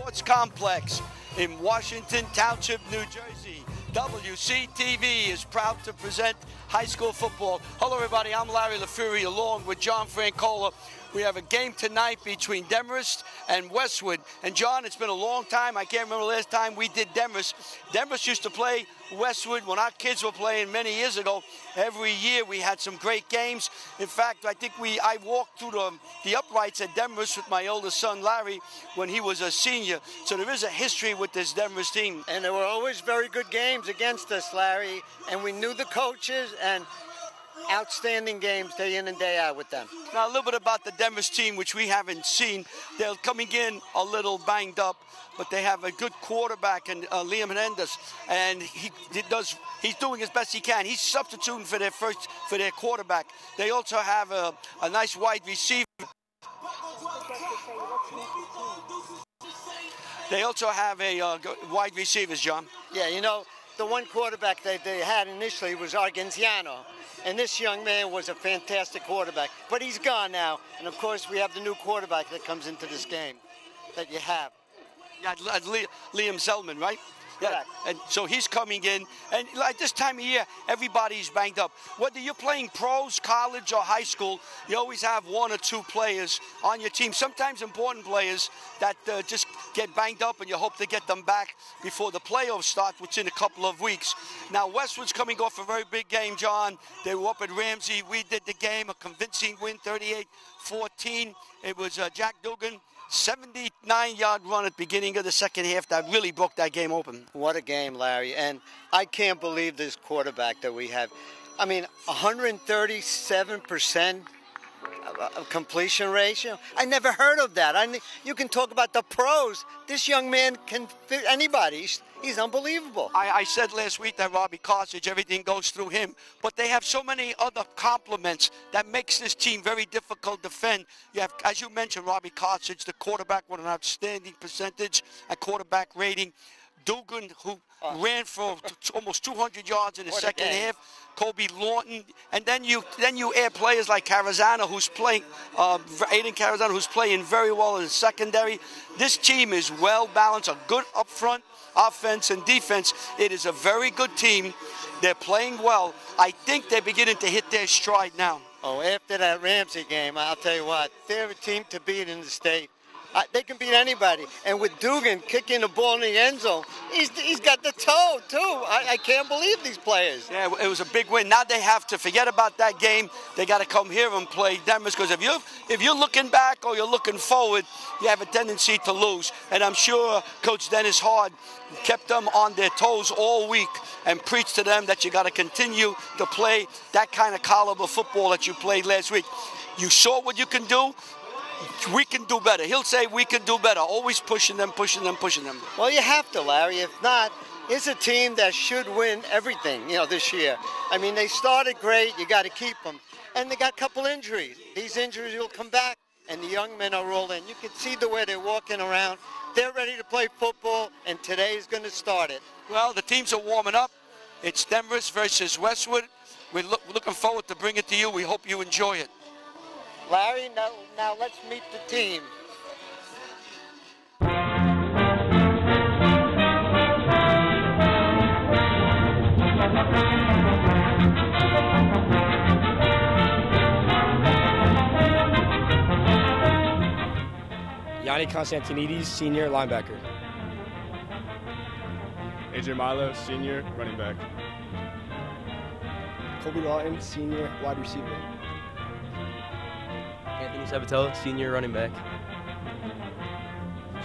Sports Complex in Washington Township, New Jersey. WCTV is proud to present high school football. Hello everybody, I'm Larry LaFury along with John Francola. We have a game tonight between Demarest and Westwood. And John, it's been a long time. I can't remember the last time we did Demarest. Demarest used to play Westwood when our kids were playing many years ago. Every year we had some great games. In fact, I think I walked through the uprights at Demarest with my oldest son, Larry, when he was a senior. So there is a history with this Demarest team. And there were always very good games against us, Larry. And we knew the coaches and outstanding games day in and day out with them. Now, a little bit about the Demarest team, which we haven't seen. They're coming in a little banged up, but they have a good quarterback in Liam Hernandez, and he's doing as best he can. He's substituting for their quarterback. They also have a nice wide receiver. They also have wide receivers, John. Yeah, you know, the one quarterback they had initially was Argenziano. And this young man was a fantastic quarterback. But he's gone now. And, of course, we have the new quarterback that comes into this game that you have. Yeah, Liam Zellman, right? Yeah, correct. And so he's coming in. And like this time of year, everybody's banged up. Whether you're playing pros, college, or high school, you always have one or two players on your team. Sometimes important players that just get banged up, and you hope to get them back before the playoffs start, which in a couple of weeks. Now, Westwood's coming off a very big game, John. They were up at Ramsey. We did the game, a convincing win, 38-14. It was Jack Dugan. 79-yard run at the beginning of the second half that really broke that game open. What a game, Larry. And I can't believe this quarterback that we have. I mean, 137% of completion ratio. I never heard of that. You can talk about the pros. This young man can fit anybody. He's unbelievable. I said last week that Robbie Cartridge, everything goes through him. But they have so many other complements that makes this team very difficult to defend. You have, as you mentioned, Robbie Cartridge, the quarterback with an outstanding percentage at quarterback rating. Dugan, who ran for almost 200 yards in the second half. Kobe Lawton, and then you add players like Carazana, who's playing, Aiden Carazana, who's playing very well in the secondary. This team is well balanced, a good up front offense and defense. It is a very good team. They're playing well. I think they're beginning to hit their stride now. Oh, after that Ramsey game, I'll tell you what, they're a team to beat in the state. They can beat anybody. And with Dugan kicking the ball in the end zone, he's got the toe, too. I can't believe these players. Yeah, it was a big win. Now they have to forget about that game. They got to come here and play Demarest, because if you're looking back or you're looking forward, you have a tendency to lose. And I'm sure Coach Dennis Hard kept them on their toes all week and preached to them that you got to continue to play that kind of caliber football that you played last week. You saw what you can do. We can do better. He'll say we can do better. Always pushing them, pushing them, pushing them. Well, you have to, Larry. If not, it's a team that should win everything, this year. I mean, they started great. You got to keep them. And they got a couple injuries. These injuries will come back, and the young men are rolling. You can see the way they're walking around. They're ready to play football, and today is going to start it. Well, the teams are warming up. It's Demarest versus Westwood. We're looking forward to bring it to you. We hope you enjoy it. Larry, now let's meet the team. Yanni Constantinides, senior linebacker. AJ Milo, senior running back. Kobe Lawton, senior wide receiver. Anthony Sabatello, senior running back.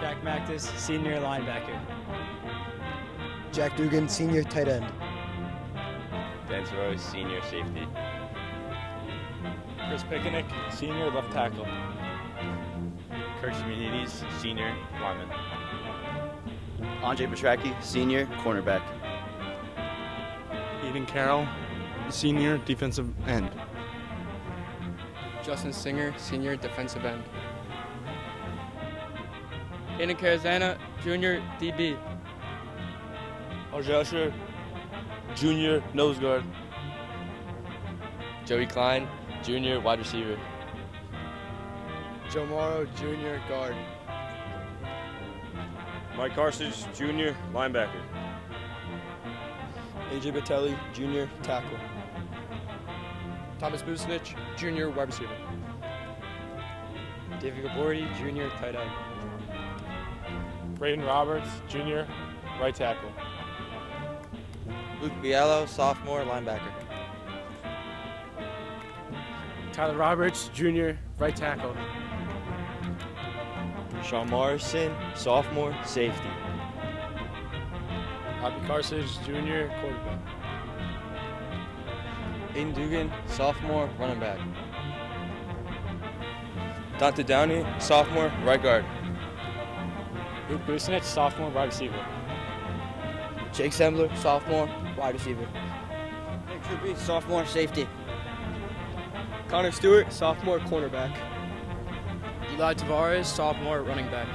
Jack Mactus, senior linebacker. Jack Dugan, senior tight end. Dan Rose, senior safety. Chris Picanic, senior left tackle. Kirk Simeonides, senior lineman. Andre Petracki, senior cornerback. Eden Carroll, senior defensive end. Justin Singer, senior defensive end. Aiden Carazana, junior DB. Arjasher, junior nose guard. Joey Klein, junior wide receiver. Joe Morrow, junior guard. Mike Carthage, Jr., linebacker. AJ Batelli, Jr., tackle. Thomas Busnich, Jr., wide receiver. David Gabordi, Jr., tight end. Braden Roberts, Jr., right tackle. Luke Biello, sophomore, linebacker. Tyler Roberts, Jr., right tackle. Sean Morrison, sophomore, safety. Robbie Carthage, Jr., quarterback. Aiden Dugan, sophomore, running back. Dante Downey, sophomore, right guard. Luke Busnich, sophomore, wide receiver. Jake Sembler, sophomore, wide receiver. Nick Trippi, sophomore, safety. Connor Stewart, sophomore, cornerback. Eli Tavares, sophomore, running back.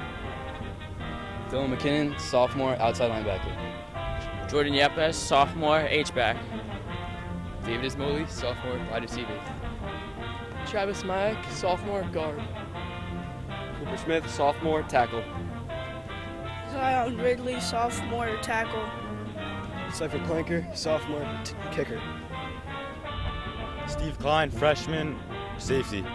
Dylan McKinnon, sophomore, outside linebacker. Jordan Yapes, sophomore, H-back. David Ismoli, sophomore, wide receiver. Travis Mack, sophomore, guard. Cooper Smith, sophomore, tackle. Zion Ridley, sophomore, tackle. Cypher Planker, sophomore, kicker. Steve Klein, freshman, safety.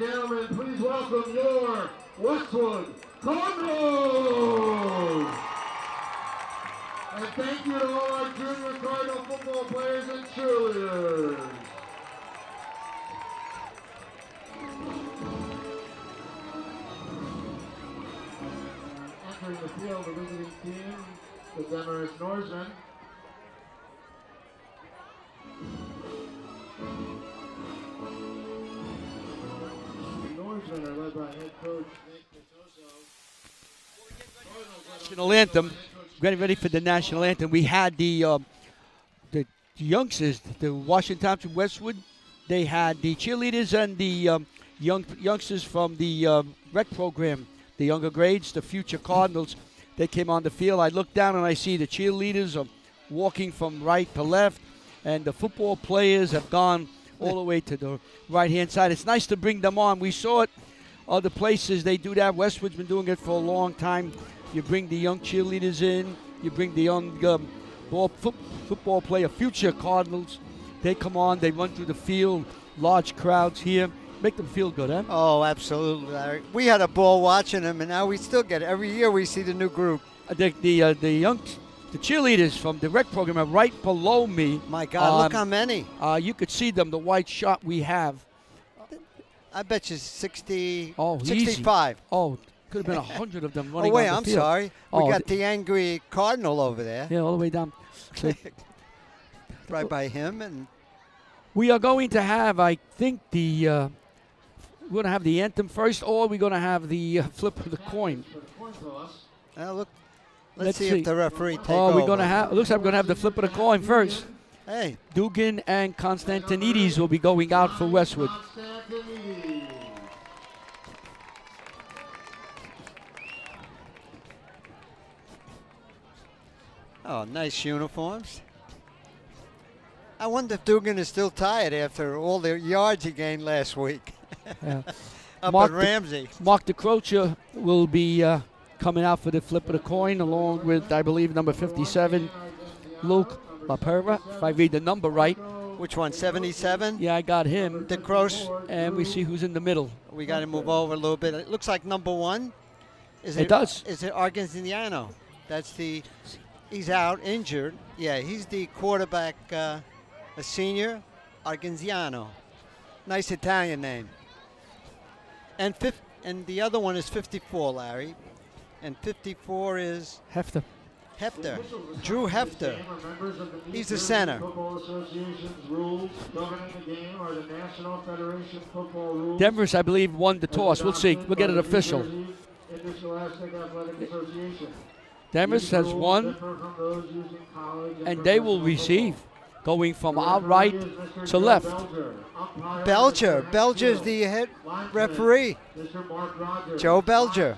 gentlemen, please welcome your Westwood Cardinals! And thank you to all our junior Cardinal football players and cheerleaders. Entering the field, the visiting team, the Demarest Norsemen. Norsemen are led by head coach Nick Petoso. National anthem. Getting ready for the national anthem. We had the youngsters, the Washington Township Westwood. They had the cheerleaders and the youngsters from the rec program, the younger grades, the future Cardinals. They came on the field. I look down and I see the cheerleaders are walking from right to left, and the football players have gone all the way to the right-hand side. It's nice to bring them on. We saw it other places. They do that. Westwood's been doing it for a long time. You bring the young cheerleaders in. You bring the young football player, future Cardinals. They come on. They run through the field. Large crowds here. Make them feel good, huh? Oh, absolutely, Larry. We had a ball watching them, and now we still get it. Every year we see the new group. The cheerleaders from the rec program are right below me. My God, look how many. You could see them, the white shot we have. I bet you 60, oh, 65. Easy. Oh, could have been 100 of them running Oh, wait, on the I'm field. sorry. We got the angry Cardinal over there. Yeah, all the way down. Right by him. And we are going to have, I think, we're going to have the anthem first, or we're going to have the flip of the coin. Look, let's see if the referee takes over. We're going to have. It looks like we're going to have the flip of the coin first. Hey, Dugan and Constantinides will be going out for Westwood. Oh, nice uniforms. I wonder if Dugan is still tired after all the yards he gained last week. Yeah. Up Mark at Ramsey. Mark DeCroce will be coming out for the flip of the coin, along with, I believe, number 57, Luke LaPerva, if I read the number right. Which one, 77? Yeah, I got him. DeCroce. And we see who's in the middle. We got to move over a little bit. It looks like number 1. It does. Is it Argentiniano? That's the... He's out, injured. Yeah, he's the quarterback, a senior, Argentiniano. Nice Italian name. And the other one is 54, Larry. And 54 is... Hefter. Drew Hefter. He's the center. Demarest, I believe, won the toss. We'll see. We'll get it official. Demarest has won, and they will receive, going from our right to left. Belger's the head referee. Joe Belger.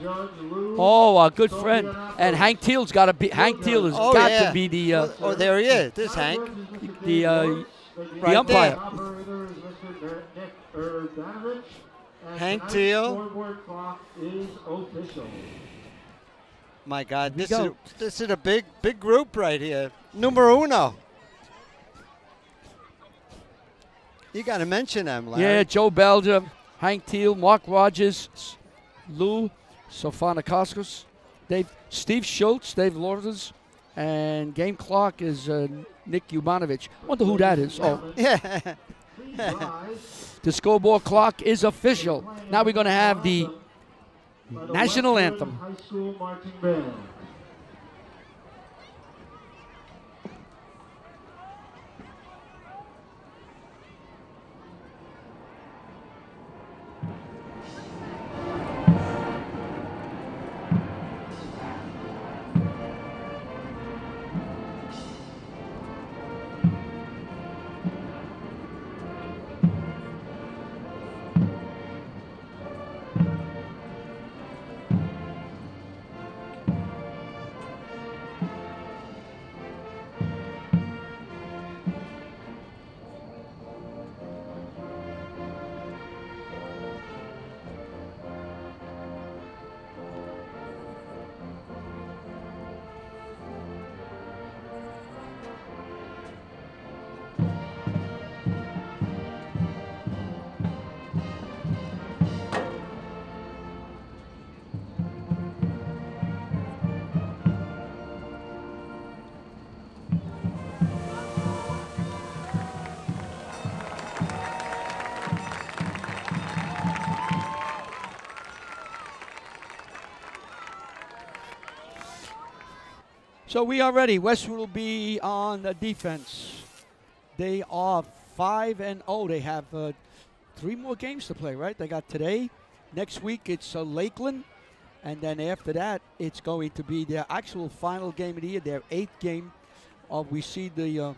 Oh, our good friend. And Hank Thiel's got to be. Hank Thiel has got to be the. Oh, there he is. This Hank. The right umpire. Hank Thiel. My God, this is a big group right here. Numero uno. You got to mention them, Larry. Yeah, Joe Belger, Hank Thiel, Mark Rogers, Lou Sofonakoskas, Steve Schultz, Dave Lourdes, and game clock is Nick Ubanovich. I wonder who that is. Oh, yeah. The scoreboard clock is official. Now we're going to have the national anthem. High School Marching Band. So we are ready. Westwood will be on the defense. They are 5-0. They have 3 more games to play, right? They got today. Next week it's Lakeland. And then after that, it's going to be their actual final game of the year, their 8th game. We see the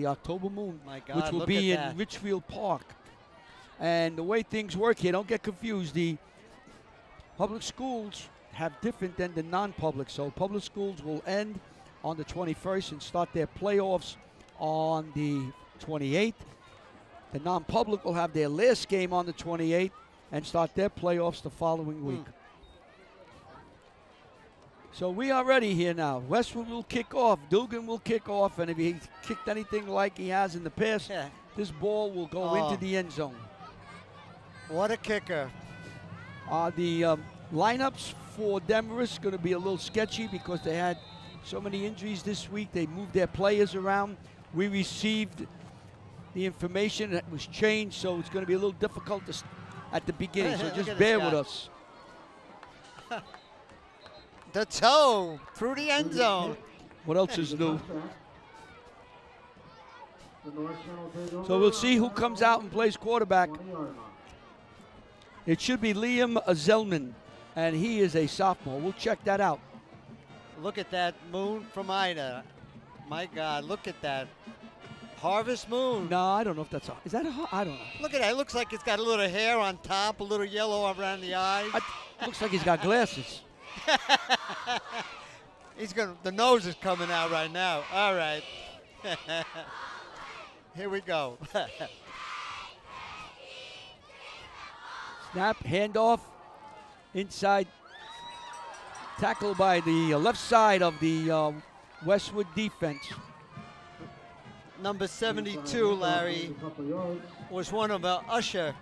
October Moon, My God, which will look be at in that. Richfield Park. And the way things work here, don't get confused. The public schools have different than the non-public. So public schools will end on the 21st and start their playoffs on the 28th. The non-public will have their last game on the 28th and start their playoffs the following week. So we are ready here now. Westwood will kick off. Dugan will kick off, and if he kicked anything like he has in the past, this ball will go into the end zone. What a kicker. The lineups for Demarest going to be a little sketchy because they had so many injuries this week. They moved their players around. We received the information that was changed, so it's going to be a little difficult at the beginning. So just bear with us. The toe through the end zone. What else is new? So we'll see who comes out and plays quarterback. It should be Liam Zellman, and he is a sophomore. We'll check that out. Look at that moon from Ida. My God, look at that. Harvest moon. No, I don't know if that's is that I don't know. Look at that. It looks like it's got a little hair on top, a little yellow around the eyes. Looks like he's got glasses. The nose is coming out right now. All right. Here we go. Snap, handoff, inside tackle by the left side of the Westwood defense. Number 72, Larry, was one of Usher,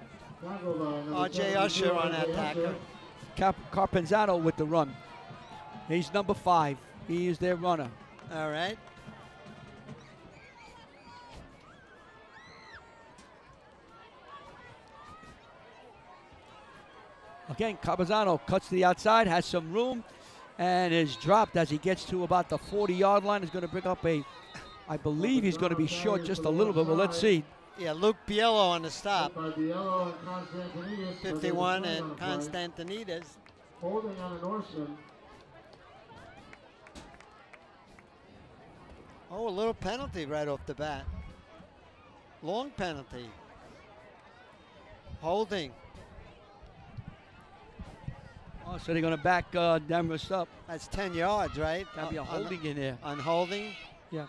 R.J. Usher on that tackle. Carpenzano with the run. He's number 5. He is their runner. All right. Again, Carpenzano cuts to the outside, has some room, and is dropped as he gets to about the 40-yard line. He's going to pick up I believe he's going to be short just a little bit, but let's see. Yeah, Luke Biello on the stop. 51 and Constantinides. Holding on a Norseman. Oh, a little penalty right off the bat. Long penalty. Holding. Oh, so they're going to back Demarest up. That's 10 yards, right? That'll be a holding in there. On holding? Yeah.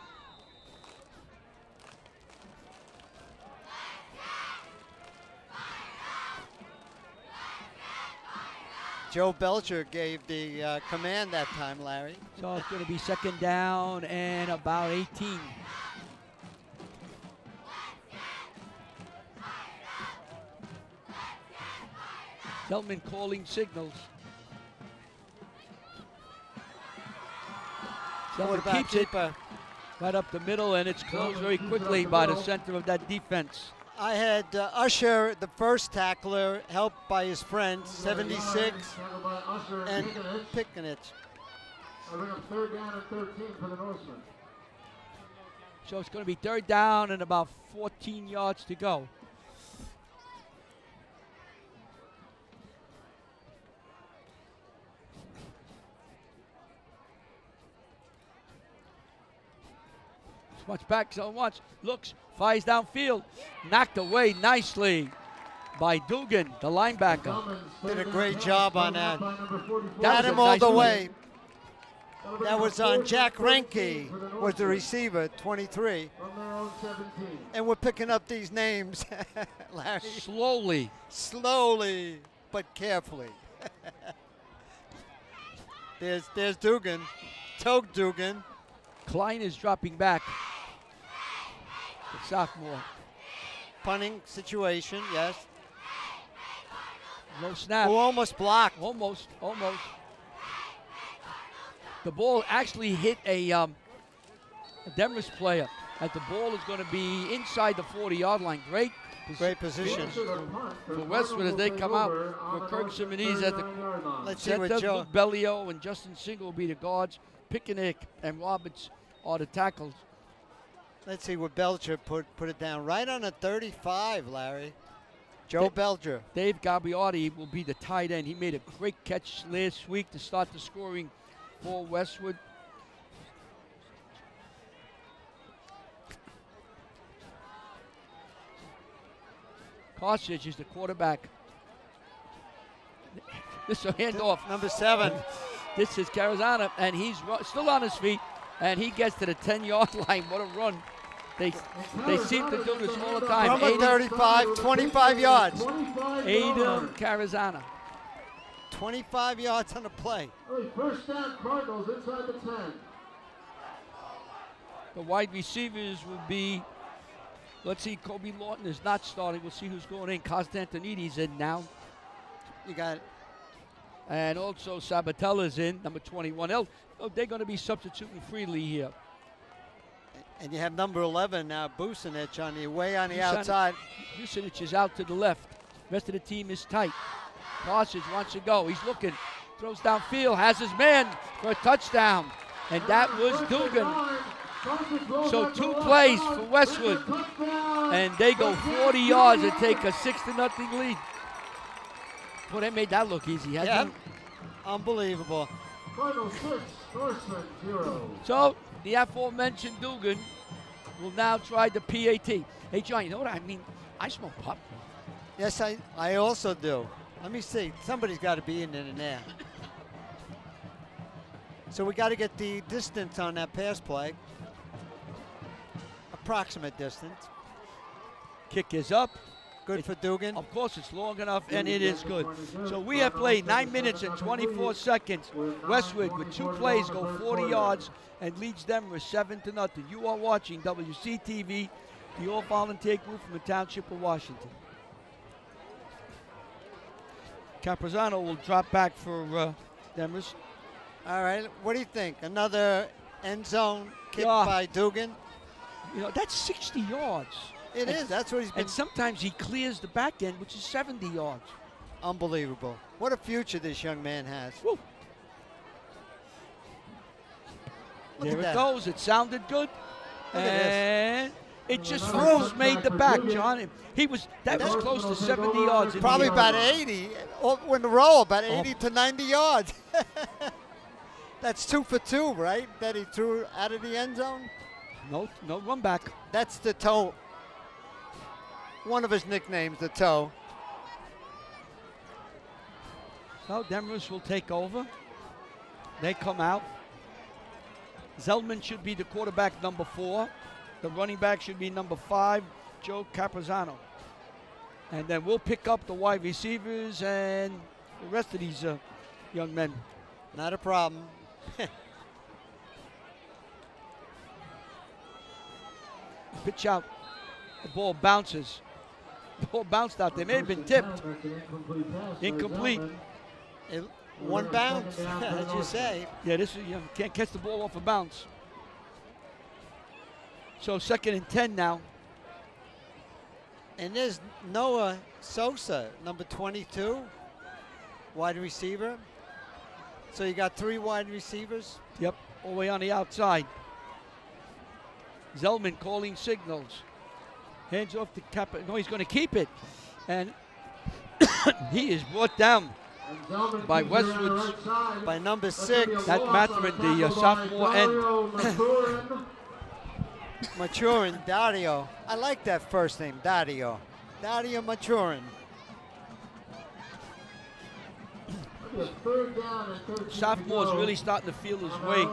Joe Belcher gave the command that time, Larry. So it's going to be second down and about 18. Zeltman calling signals. Zeltman keeps it right up the middle, and it's closed very quickly by the center of that defense. I had Usher, the first tackler, helped by his friend, 76, and Pickenich. I bring up third down and 13 for the Norseman. So it's going to be third down and about 14 yards to go. Much back, so much. Looks, fires downfield. Knocked away nicely by Dugan, the linebacker. Did a great job on that. Got him all the way. That was on Jack Renke, was the receiver, 23. And we're picking up these names, Larry. Slowly. Slowly, but carefully. There's Dugan, Togue Dugan. Klein is dropping back. The sophomore. Punting situation, yes. No snap. Oh, almost blocked. Almost. The ball actually hit a Demarest player, as the ball is going to be inside the 40-yard line. Great Great position. For Westwood as they come out. For Kirk Simonese at the Let's see what center, Joe. Luke Bellio and Justin Single will be the guards. Picanic and Roberts are the tackles. Let's see what Belcher put it down right on a 35, Larry. Joe Belcher. Dave Gagliardi will be the tight end. He made a great catch last week to start the scoring for Westwood. Carthage is the quarterback. This is a handoff. Number 7. This is Carazana, and he's still on his feet, and he gets to the 10-yard line. What a run. They seem to do this all the time. From a 35, 25 yards. Adam Carazana. 25 yards on the play. First down, Cardinals inside the 10. The wide receivers will be, let's see, Kobe Lawton is not starting. We'll see who's going in. Costantinides in now. You got it. And also Sabatella's in, number 21. They're going to be substituting freely here. And you have number 11 now, Bucinich, on the way on the outside. Bucinich is out to the left. Rest of the team is tight. Carthage wants to go. He's looking. Throws downfield. Has his man for a touchdown. And that was Dugan. So 2 plays for Westwood. And they go 40 yards and take a 6-0 lead. Boy, they made that look easy. Yeah. Unbelievable. Cardinals 6, Norseman 0. So the aforementioned Dugan will now try the PAT. Hey, John, you know what I mean? I smoke pot. Yes, I also do. Let me see. Somebody's got to be in there. So we got to get the distance on that pass play. Approximate distance. Kick is up. Good for Dugan. Of course, it's long enough, and it is good. So we have played 9 minutes and 24 seconds. Westwood, with 2 plays, go 40 yards and leads Demarest 7-0. You are watching WCTV, the all-volunteer group from the Township of Washington. Caprazano will drop back for Demarest. All right, what do you think? Another end zone kick by Dugan? You know, that's 60 yards. It is. That's what he's been. And sometimes he clears the back end, which is 70 yards. Unbelievable. What a future this young man has. Woo. There it goes. It sounded good. And it just almost made the back, John. That was close to 70 yards. Probably about 80. In a row, about 80 to 90 yards. That's 2 for 2, right? That he threw out of the end zone? No run back. That's the toe. One of his nicknames, the toe. So Demarest will take over. They come out. Zeldman should be the quarterback, number 4. The running back should be number 5, Joe Caprazano. And then we'll pick up the wide receivers and the rest of these young men. Not a problem. Pitch out. The ball bounces. The ball bounced out. They may have been tipped. Incomplete. One bounce, as you say. Yeah, you can't catch the ball off a bounce. So 2nd and 10 now. And there's Noah Sosa, number 22, wide receiver. So you got 3 wide receivers? Yep, all the way on the outside. Zellman calling signals. Hands off to Kappa. No, he's going to keep it. And he is brought down by Westwood's. By number 6. That Matherin, the sophomore end. Maturin, Dario. I like that first name, Dario. Dario Maturin. Sophomore's really starting to feel his way.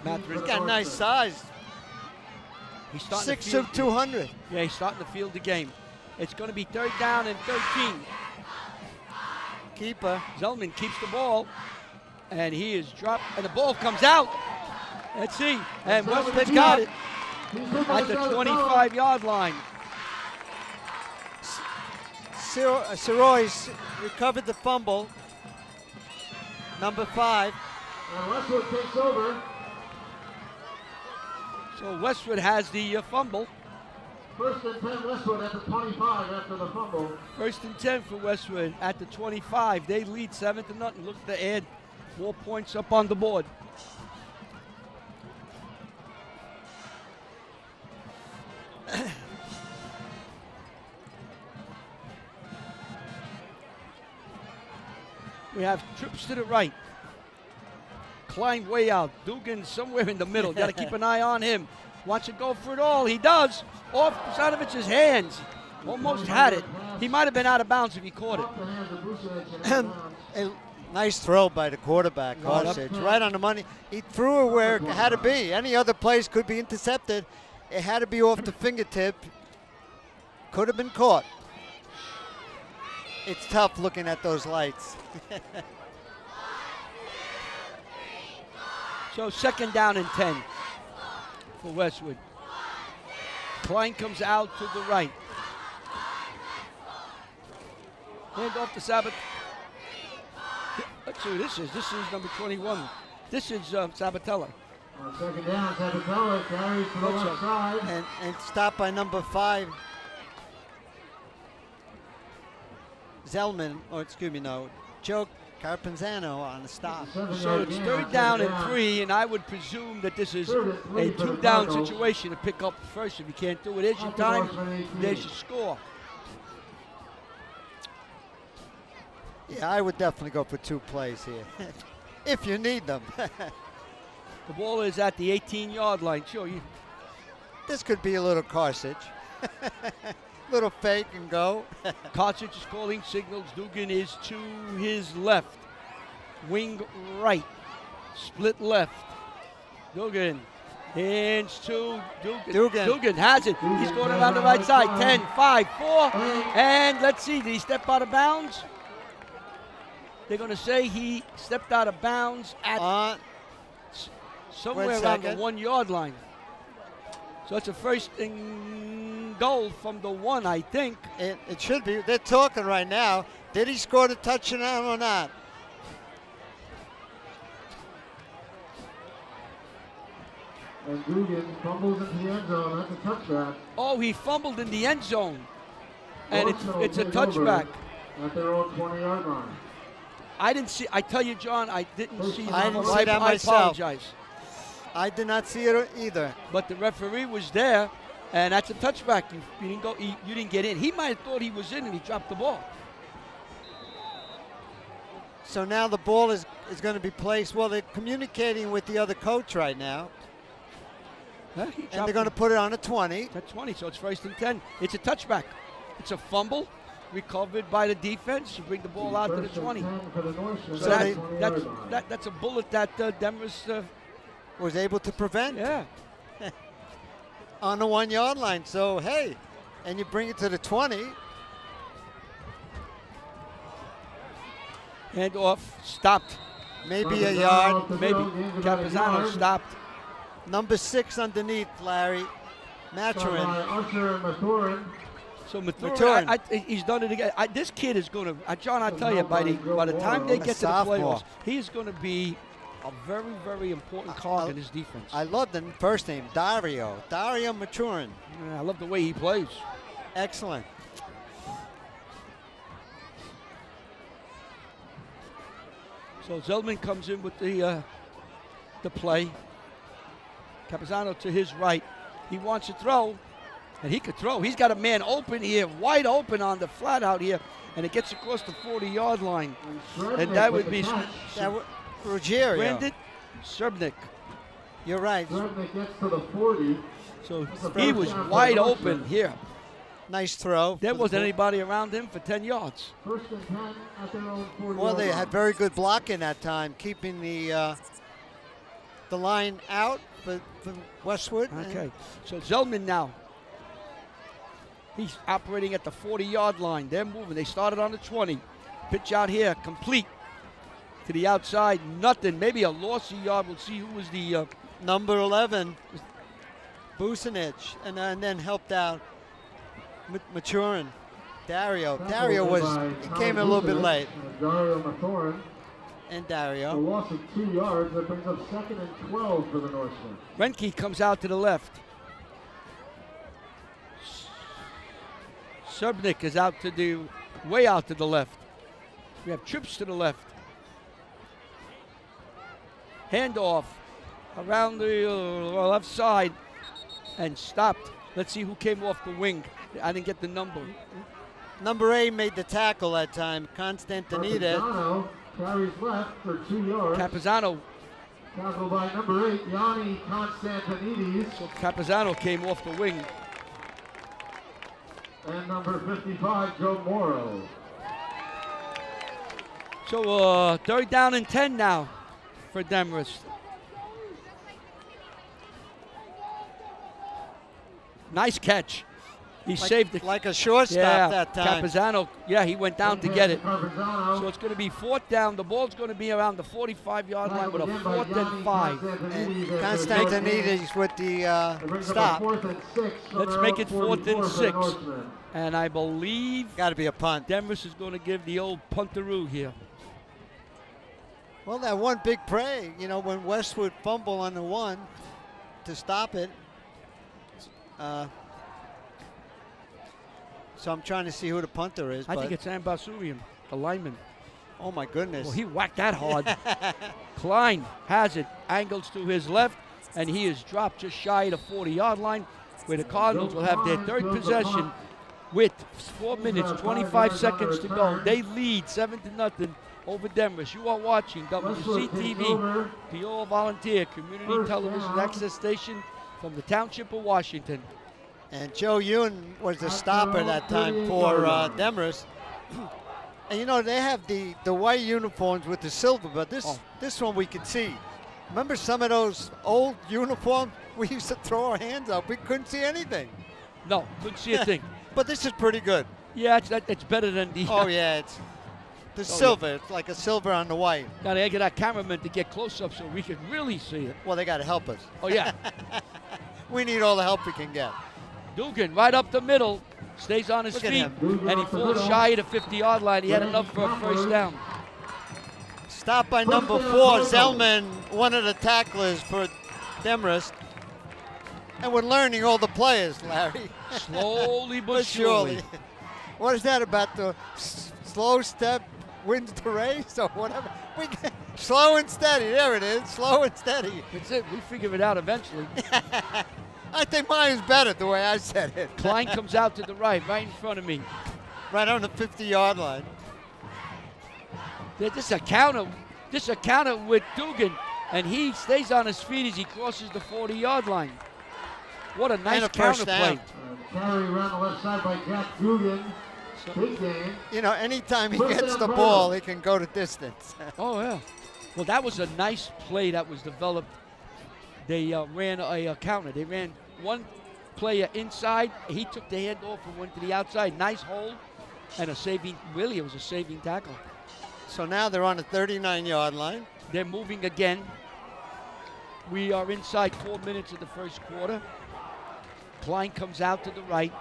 Matherin. He's got nice size. He's starting 6'2", 200. Yeah, he's starting to field the game. It's going to be 3rd down and 13. Keeper. Zellman keeps the ball, and he is dropped, and the ball comes out. Let's see, and Westwood got it at the 25-yard line. Sirois recovered the fumble. Number 5. And Westwood takes over. So Westwood has the fumble. First and 10 Westwood at the 25 after the fumble. First and 10 for Westwood at the 25. They lead 7-0. Look to add 4 points up on the board. We have trips to the right. Klein way out. Dugan somewhere in the middle. Got to keep an eye on him. Wants to go for it all. He does. Off Sadovich's hands. Almost had it. He might have been out of bounds if he caught it. A nice throw by the quarterback, Carthage. Right on the money. He threw it where it had to be. Any other place could be intercepted. It had to be off the fingertip. Could have been caught. It's tough looking at those lights. So 2nd down and 10 for Westwood. Klein comes out to the right. Hand off to Sabat. Let's see who this is. This is number 21. This is Sabatella. On 2nd down, Sabatella carries to the left side. And stopped by number 5. Zellman, or excuse me, no, Joe Carpenzano on the stop. So it's 3rd down and 3, and I would presume that this is a 2-down situation to pick up first. If you can't do it, there's your time, there's your score. Yeah, I would definitely go for 2 plays here, if you need them. The ball is at the 18-yard line. Sure, this could be a little Carthage. Little fake and go. Carthage is calling signals. Dugan is to his left. Wing right. Split left. Dugan. Hands to Dugan. Dugan has it. He's going around the right side. 10, 5, 4. And let's see, did he step out of bounds? They're going to say he stepped out of bounds at somewhere around the 1-yard line. So it's a first and goal from the 1, I think. It should be. They're talking right now. Did he score the touchdown or not? And Dugan fumbles into the end zone. That's a touchback. Oh, he fumbled in the end zone. And it's a touchback. At their own 20-yard line. I didn't see. I tell you, John, I didn't see. I didn't see that myself. I apologize. I did not see it either. But the referee was there, and that's a touchback. You didn't go. You didn't get in. He might have thought he was in, and he dropped the ball. So now the ball is going to be placed. Well, they're communicating with the other coach right now. And they're going to put it on a 20. At 20, so it's 1st and 10. It's a touchback. It's a fumble. Recovered by the defense. You bring the ball out to the 20. So that's a bullet that Demarest was able to prevent. Yeah. On the 1-yard line. So, hey, and you bring it to the 20. Hand off. Stopped. Maybe a yard. Maybe. Capizano stopped. Number 6 underneath, Larry. Maturin. So Maturin, he's done it again. This kid is going to, John, I tell you, by the time they get to the playoffs, he's going to be a very, very important cog in his defense. I love the first name, Dario Maturin. Yeah, I love the way he plays. Excellent. So Zellman comes in with the play. Capizano to his right. He wants to throw. And he could throw. He's got a man open here, wide open on the flat out here, and it gets across the 40-yard line. And that would be Ruggiero. Brandon Serbnik. You're right. Serbnik gets to the 40. So he was wide open here. Nice throw. There wasn't anybody around him for 10 yards. 1st and 10 at their own 40. Well, they had very good blocking that time, keeping the line out for Westwood. Okay. So Zellman now. He's operating at the 40-yard line. They're moving. They started on the 20. Pitch out here, complete to the outside. Nothing. Maybe a loss of yard. We'll see who was the number 11, Bucinich, and then helped out Maturin. Dario came a little bit late. Dario Maturin. And Dario. A loss of 2 yards. That brings up 2nd and 12 for the Norsemen. Renke comes out to the left. Serbnik is out to the, way out to the left. We have trips to the left. Handoff around the left side and stopped. Let's see who came off the wing. I didn't get the number. Number 8 made the tackle that time, Constantinides. Capizano carries left for 2 yards. Capizano. Tackled by number 8, Yanni Constantinides. So Capizano came off the wing. And number 55, Joe Morrow. So 3rd down and 10 now for Demarest. Nice catch. He saved it. Like a shortstop that time. Capizano, he went down to get it. So it's going to be 4th down. The ball's going to be around the 45-yard line with a 4th and 5. And Constantinides with the stop. Let's make it 4th and 6. And I believe got to be a punt. Demarest is going to give the old punteroo here. Well, that one big play, you know, when Westwood fumbled on the 1 to stop it. So I'm trying to see who the punter is. I think it's Ambasurian, the lineman. Oh, my goodness. Well, he whacked that hard. Klein has it, angles to his left, and he is dropped just shy of the 40-yard line, where the Cardinals will have their 3rd possession with 4 minutes, 25 seconds to go. They lead 7-0 over Demarest. You are watching WCTV, the all-volunteer community television access station from the Township of Washington. And Joe Ewan was the stopper that time for Demarest. And you know, they have the white uniforms with the silver, but this one we could see. Remember some of those old uniforms? We used to throw our hands up. We couldn't see anything. No, couldn't see a thing. But this is pretty good. Yeah, it's better than the... Oh, yeah, it's the silver. Yeah. It's like a silver on the white. Now they get our cameraman to get close up so we can really see it. Well, they got to help us. Oh, yeah. We need all the help we can get. Dugan right up the middle, stays on his feet, and he falls shy of the 50-yard line. He had enough for a 1st down. Stopped by number 4, Zellman, one of the tacklers for Demarest. And we're learning all the players, Larry. Slowly but surely. What is that about the slow step wins the race or whatever? Slow and steady, there it is, slow and steady. That's it, we figure it out eventually. I think mine is better the way I said it. Klein comes out to the right in front of me. Right on the 50-yard line. This is a counter with Dugan, and he stays on his feet as he crosses the 40-yard line. What a nice counter play. Carry around the left side by Jack Dugan. Big game. You know, anytime he gets the ball, he can go to distance. Oh, yeah. Well, that was a nice play that was developed. They ran a counter. They ran one player inside. He took the handoff and went to the outside. Nice hold and a saving. Really, it was a saving tackle. So now they're on the 39-yard line. They're moving again. We are inside 4 minutes of the 1st quarter. Klein comes out to the right.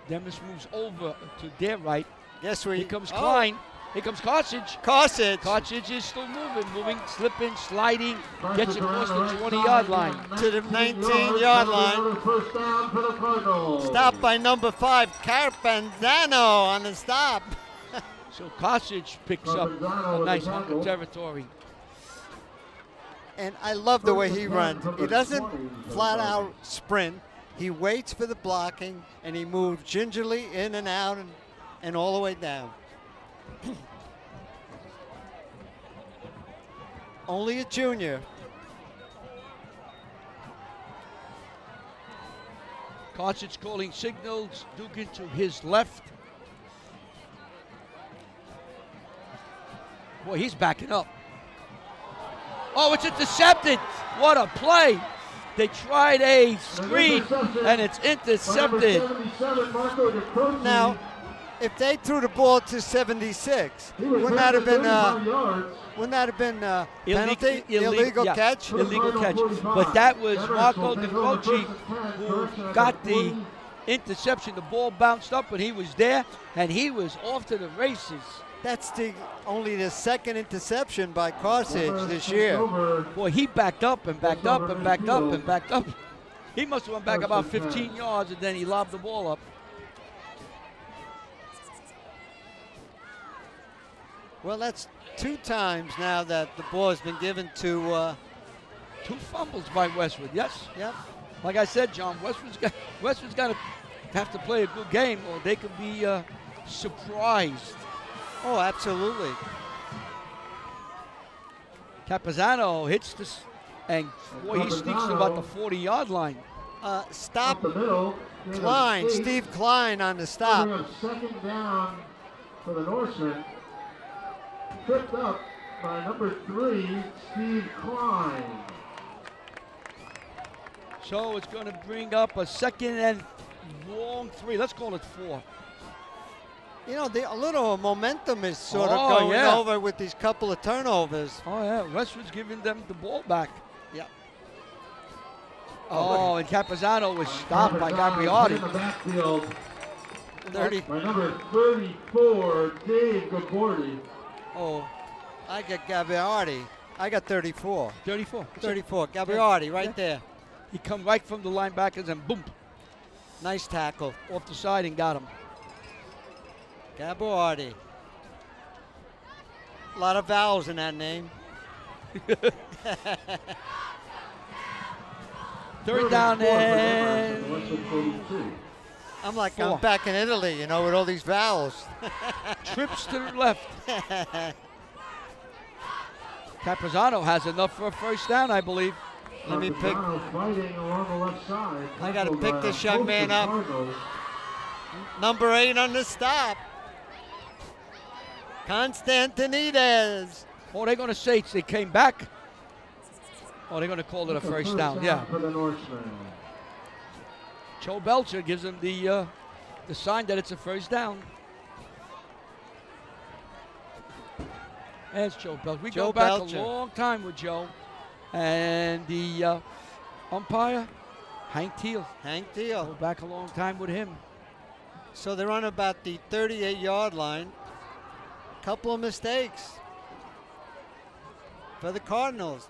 Demarest moves over to their right. Yes, Here comes Klein. Here comes Carthage. Carthage is still moving, slipping, sliding, gets across the 20-yard line. To the 19-yard line. First down for the Cardinals. Stopped by number 5, Carpenzano on the stop. So Carthage picks up a nice hunk of territory. And I love the way he runs. He doesn't flat out sprint. He waits for the blocking, and he moves gingerly in and out and all the way down. Only a junior. Carthage calling signals. Dugan to his left. Boy, he's backing up. Oh, it's intercepted. What a play. They tried a screen, and it's intercepted. Now, if they threw the ball to 76, wouldn't that have been penalty? Illegal catch? Illegal catch. But that was Marco DeCroce who got the interception. The ball bounced up, and he was there, and he was off to the races. That's only the 2nd interception by Carthage this year. Boy, he backed up and backed up and backed up and backed up. He must have went back about 15 yards, and then he lobbed the ball up. Well, that's 2 times now that the ball has been given to 2 fumbles by Westwood. Yes. Yep. Like I said, John, Westwood's got to have to play a good game, or they could be surprised. Oh, absolutely. Capizano hits this, and boy, he sneaks to about the 40-yard line. Stop. Klein, Steve Klein on the stop. Second down for the Norsemen. Tripped up by number 3, Steve Klein. So it's going to bring up a second and long 3. Let's call it 4. You know, a little momentum is sort of going over with these couple of turnovers. Oh, yeah. Westwood's giving them the ball back. Yeah. Oh, and Capizano was stopped by Gabriardi. In the backfield. 30. By number 34, Dave Gabordi. Oh, I got Gabriardi. I got 34. 34. 34. Gabriardi right there. He come right from the linebackers and boom. Nice tackle. Off the side and got him. Gabriardi. A lot of vowels in that name. Third down and I'm like, I'm back in Italy, you know, with all these vowels. Trips to the left. Capizano has enough for a first down, I believe. Let me pick. Fighting along the left side. I got to pick this young man up. Number 8 on the stop. Constantinides. Oh, they're going to say they came back. Oh, they're going to call it a first down. Yeah. For the Norsemen. Joe Belcher gives them the sign that it's a first down. There's Joe Belcher. We go back a long time with Joe. And the umpire, Hank Thiel. Hank Thiel. Go back a long time with him. So they're on about the 38-yard line. Couple of mistakes for the Cardinals.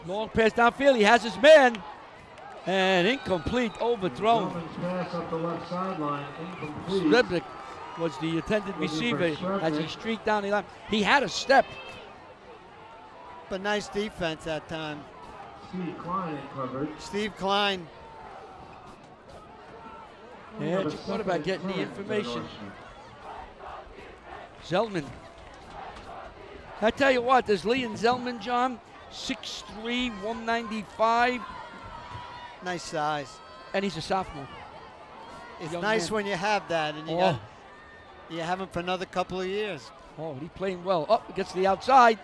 Long pass downfield. He has his man. And incomplete, overthrown. Pass up the left sideline, incomplete. Srebnick was the intended receiver as he streaked down the line. He had a step. But nice defense that time. Steve Klein covered. Steve Klein. Yeah, what about getting the information? Zellman. I tell you what, there's Leon Zellman, John, 6'3", 195. Nice size. And he's a sophomore. It's nice when you have that, and you have him for another couple of years. Oh, he's playing well. Up gets to the outside,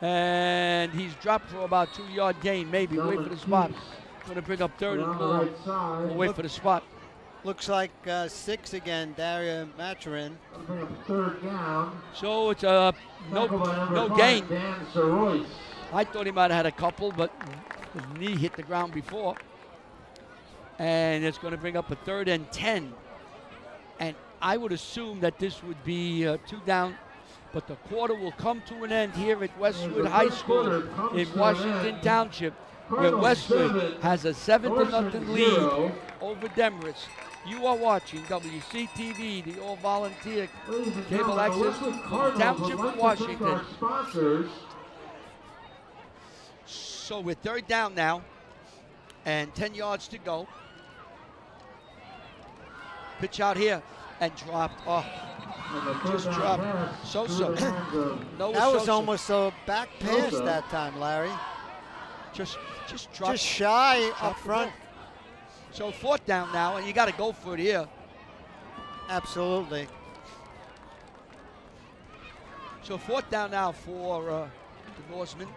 and he's dropped for about 2-yard gain, maybe. Wait for the spot. Going to bring up third and more. We'll wait for the spot. Looks like 6 again, Daria Maturin. Third down. So it's a no gain. I thought he might have had a couple, but his knee hit the ground before. And it's going to bring up a 3rd and 10. And I would assume that this would be 2 down, but the quarter will come to an end here at Westwood High School in Washington Township, where Westwood has a 7-0 lead over Demarest. You are watching WCTV, the all-volunteer cable access from Township of Washington. So we're 3rd down now, and 10 yards to go. Pitch out here and dropped. Oh, just dropped. Sosa. That was almost a back pass that time, Larry. Just dropped. Just shy up front. So 4th down now, and you got to go for it here. Absolutely. So 4th down now for the Norsemen.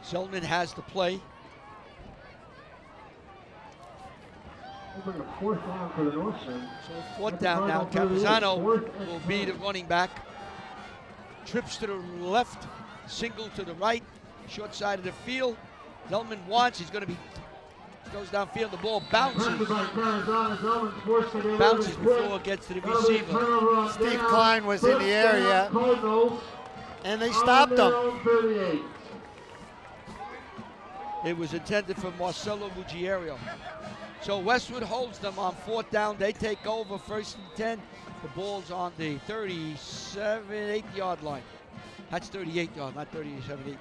Zellman has the play. We'll bring a 4th down for the Norsemen. So 4th down now. Capizano will be the running back. Trips to the left, single to the right, short side of the field. Zellman wants, he's going to be, goes downfield, the ball bounces. Bounces before it gets to the receiver. Steve Klein was in the area. And they stopped them. 38. It was intended for Marcelo Ruggiero. So Westwood holds them on 4th down. They take over 1st and 10. The ball's on the 37-8 line. That's 38 yard, not 37-8.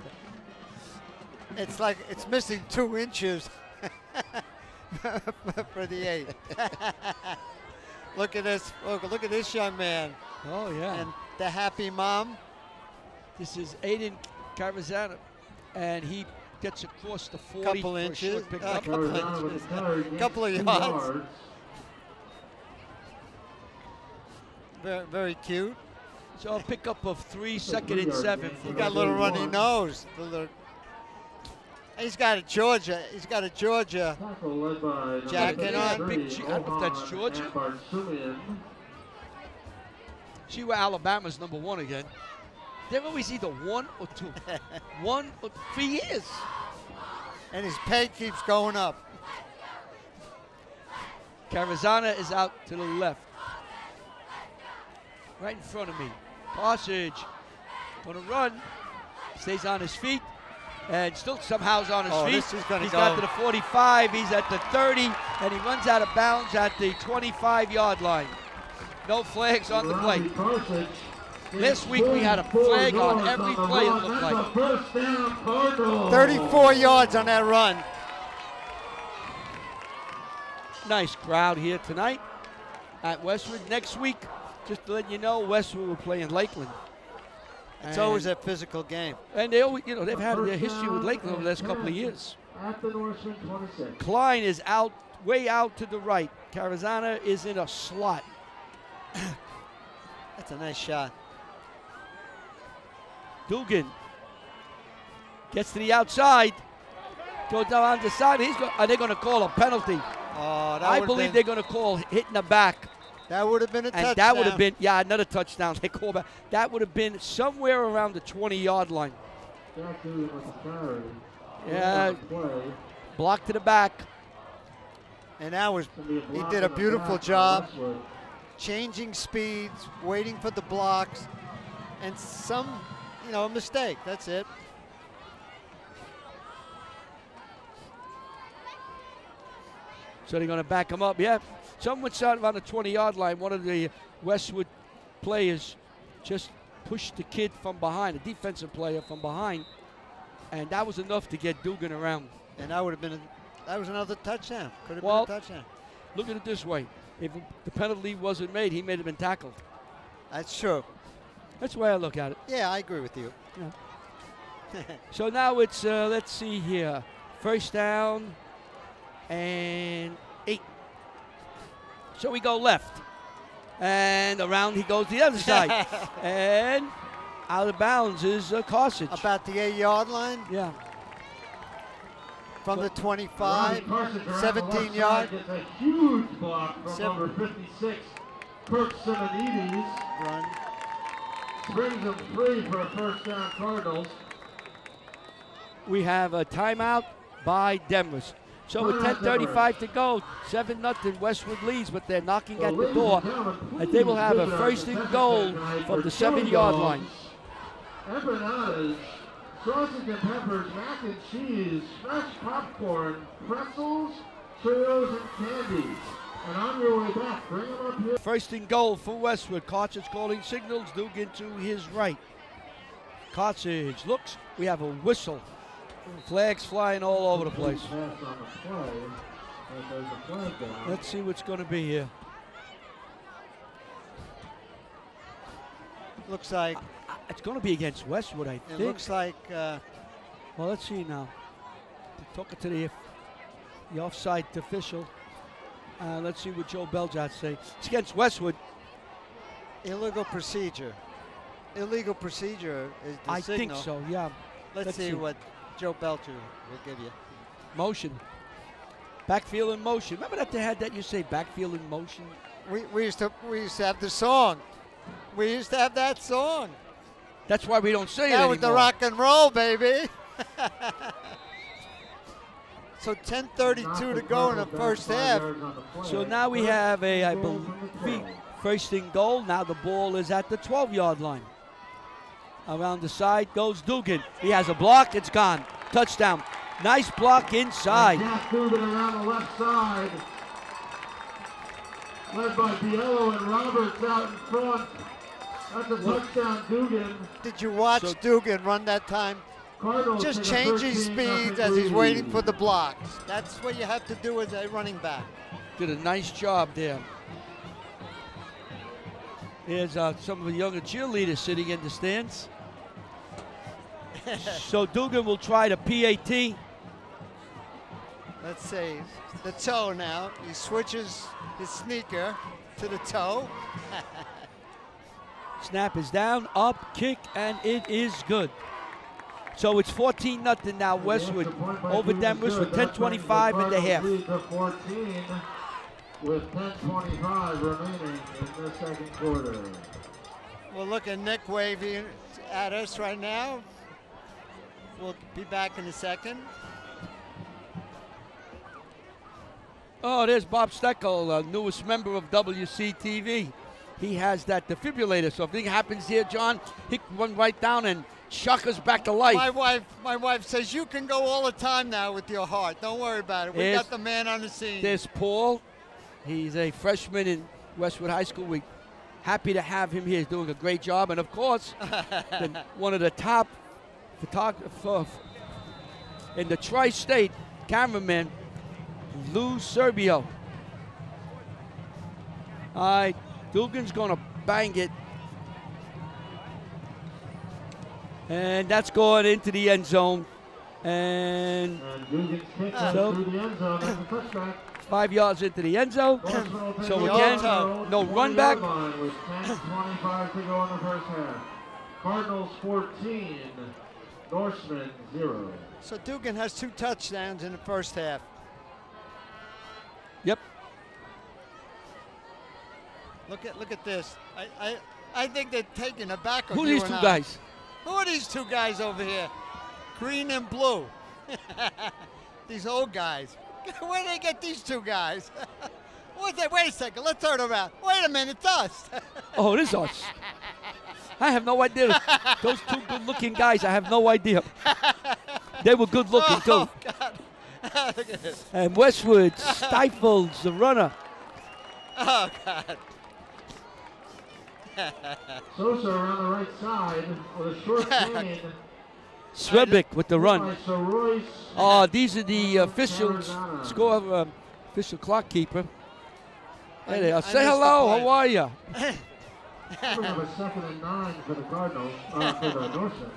It's like it's missing 2 inches for the 8. Look at this. Look at this young man. Oh, yeah. And the happy mom. This is Aiden Carazana, and he gets across the 40 Couple for a inches. short pickup. Couple of yards. Very, very cute. So a pickup of 3, 2nd and 7. He got a little runny nose. He's got a Georgia. He's got a Georgia jacket on. Big I don't know if that's Georgia. See where Alabama's #1 again. They're always either 1 or 2. 1 or 3 years. And his pay keeps going up. Carazana is out to the left. Right in front of me. Parsage gonna run. Stays on his feet. And still somehow's on his feet. He's got to the 45. He's at the 30. And he runs out of bounds at the 25-yard line. No flags on the play. This week we had a flag on every play, it looked like. 34 yards on that run. Nice crowd here tonight at Westwood. Next week, just to let you know, Westwood will play in Lakeland. It's always a physical game. And they always, you know, they've had their history with Lakeland over the last couple of years. Klein is out, way out to the right. Carazana is in a slot. That's a nice shot. Dugan gets to the outside, goes down on the side. Are they going to call a penalty? Oh, I believe they're going to call hitting the back. That would have been a touchdown. And that would have been, yeah, another touchdown. They call back. That would have been somewhere around the 20-yard line. Yeah, block to the back. And that was, he did a beautiful job. Changing speeds, waiting for the blocks, and some, you know, a mistake. That's it. So they're going to back him up. Yeah, someone started on the 20-yard line. One of the Westwood players just pushed the kid from behind, a defensive player from behind, and that was enough to get Dugan around. And that would have been, that was another touchdown. Could have been a touchdown. Look at it this way. If the penalty wasn't made, he may have been tackled. That's true. That's the way I look at it. Yeah, I agree with you. Yeah. So now it's, let's see here, 1st down and 8. So we go left. And around he goes the other side. And out of bounds is Carthage. About the 8-yard line? Yeah. From the 25, 17 yard. It's a huge block from number 56, Kirk Simonides. Run. Brings them free for a 1st down Cardinals. We have a timeout by Demarest. So with 10:35 to go, 7-0 Westwood leads, but they're knocking at the door. And they will have a 1st and goal from the 7-yard line. Empanadas, sausage and peppers, mac and cheese, fresh popcorn, pretzels, churros, and candy. And on your way back, bring them up here. 1st and goal for Westwood. Carthage calling signals. Dugan to his right. Carthage looks. We have a whistle. Flags flying all over the place. Let's see what's going to be here. Looks like it's going to be against Westwood, I think. It looks like. Well, let's see now. Talking to the offside official. Let's see what Joe Beljot say. It's against Westwood. Illegal procedure. Illegal procedure is the signal. I think so, yeah. Let's see what Joe Belcher will give you. Motion. Backfield in motion. Remember that they had that, you say backfield in motion? We used to have the song. We used to have that song. That's why we don't say it anymore. That was the rock and roll, baby. So 10:32 to go in the 1st half. So now we have a, I believe, 1st and goal. Now the ball is at the 12-yard line. Around the side goes Dugan. He has a block. It's gone. Touchdown. Nice block inside. Jack Dugan around the left side. Led by Biello and Roberts out in front. That's a touchdown, Dugan. Did you watch Dugan run that time? Cardinals Just change his speeds as he's waiting for the blocks. That's what you have to do as a running back. Did a nice job there. There's some of the younger cheerleaders sitting in the stands. So Dugan will try the PAT. Let's see, the toe now. He switches his sneaker to the toe. Snap is down, up, kick, and it is good. So it's 14-0 now, Westwood over Demarest with 10:25 in the half. With 10:25 remaining in the second quarter. Well, look at Nick waving at us right now. We'll be back in a second. Oh, there's Bob Steckel, newest member of WCTV. He has that defibrillator, so if anything happens here, John, he can run right down and shock us back to life. My wife says you can go all the time now with your heart. Don't worry about it. We got the man on the scene. There's Paul. He's a freshman in Westwood High School. We're happy to have him here. He's doing a great job. And, of course, one of the top photographers in the tri-state, cameraman, Lou Serbio. All right, Dugan's going to bang it. And that's going into the end zone. And Dugan's kick through the end zone. That's a touchback. 5 yards into the end zone. So again, no run back. With 10:25 to go in the first half. Cardinals 14, Norseman 0. So Dugan has 2 touchdowns in the first half. Yep. Look at this. I think they're taking a back. Who are these 2 guys? Who are these 2 guys over here? Green and blue. These old guys. Where did they get these 2 guys? Wait a second. Let's turn around. Wait a minute. It's us. Oh, it is us. I have no idea. Those 2 good-looking guys, I have no idea. They were good-looking, too. Oh, God. Look at this. And Westwood stifles the runner. Oh, God. Sosa around the right side with a short gain. Srebic with the run. Royce. Oh, these are the officials, official clock keeper. There they are. Say hello. How are you? We have a 2nd and 9 for the Cardinals, for the Norsemen.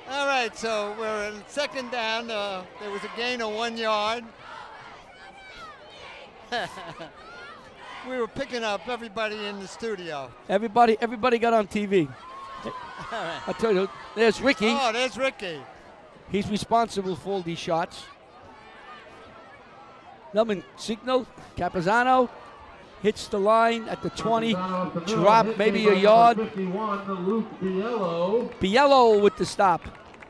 All right, so we're in 2nd down. There was a gain of 1 yard. We were picking up everybody in the studio. Everybody got on TV. I tell you, there's Ricky. Oh, there's Ricky. He's responsible for all these shots. Numbing signal. Capizano hits the line at the 20. Drop maybe a yard. 51, Luke Biello. Biello with the stop.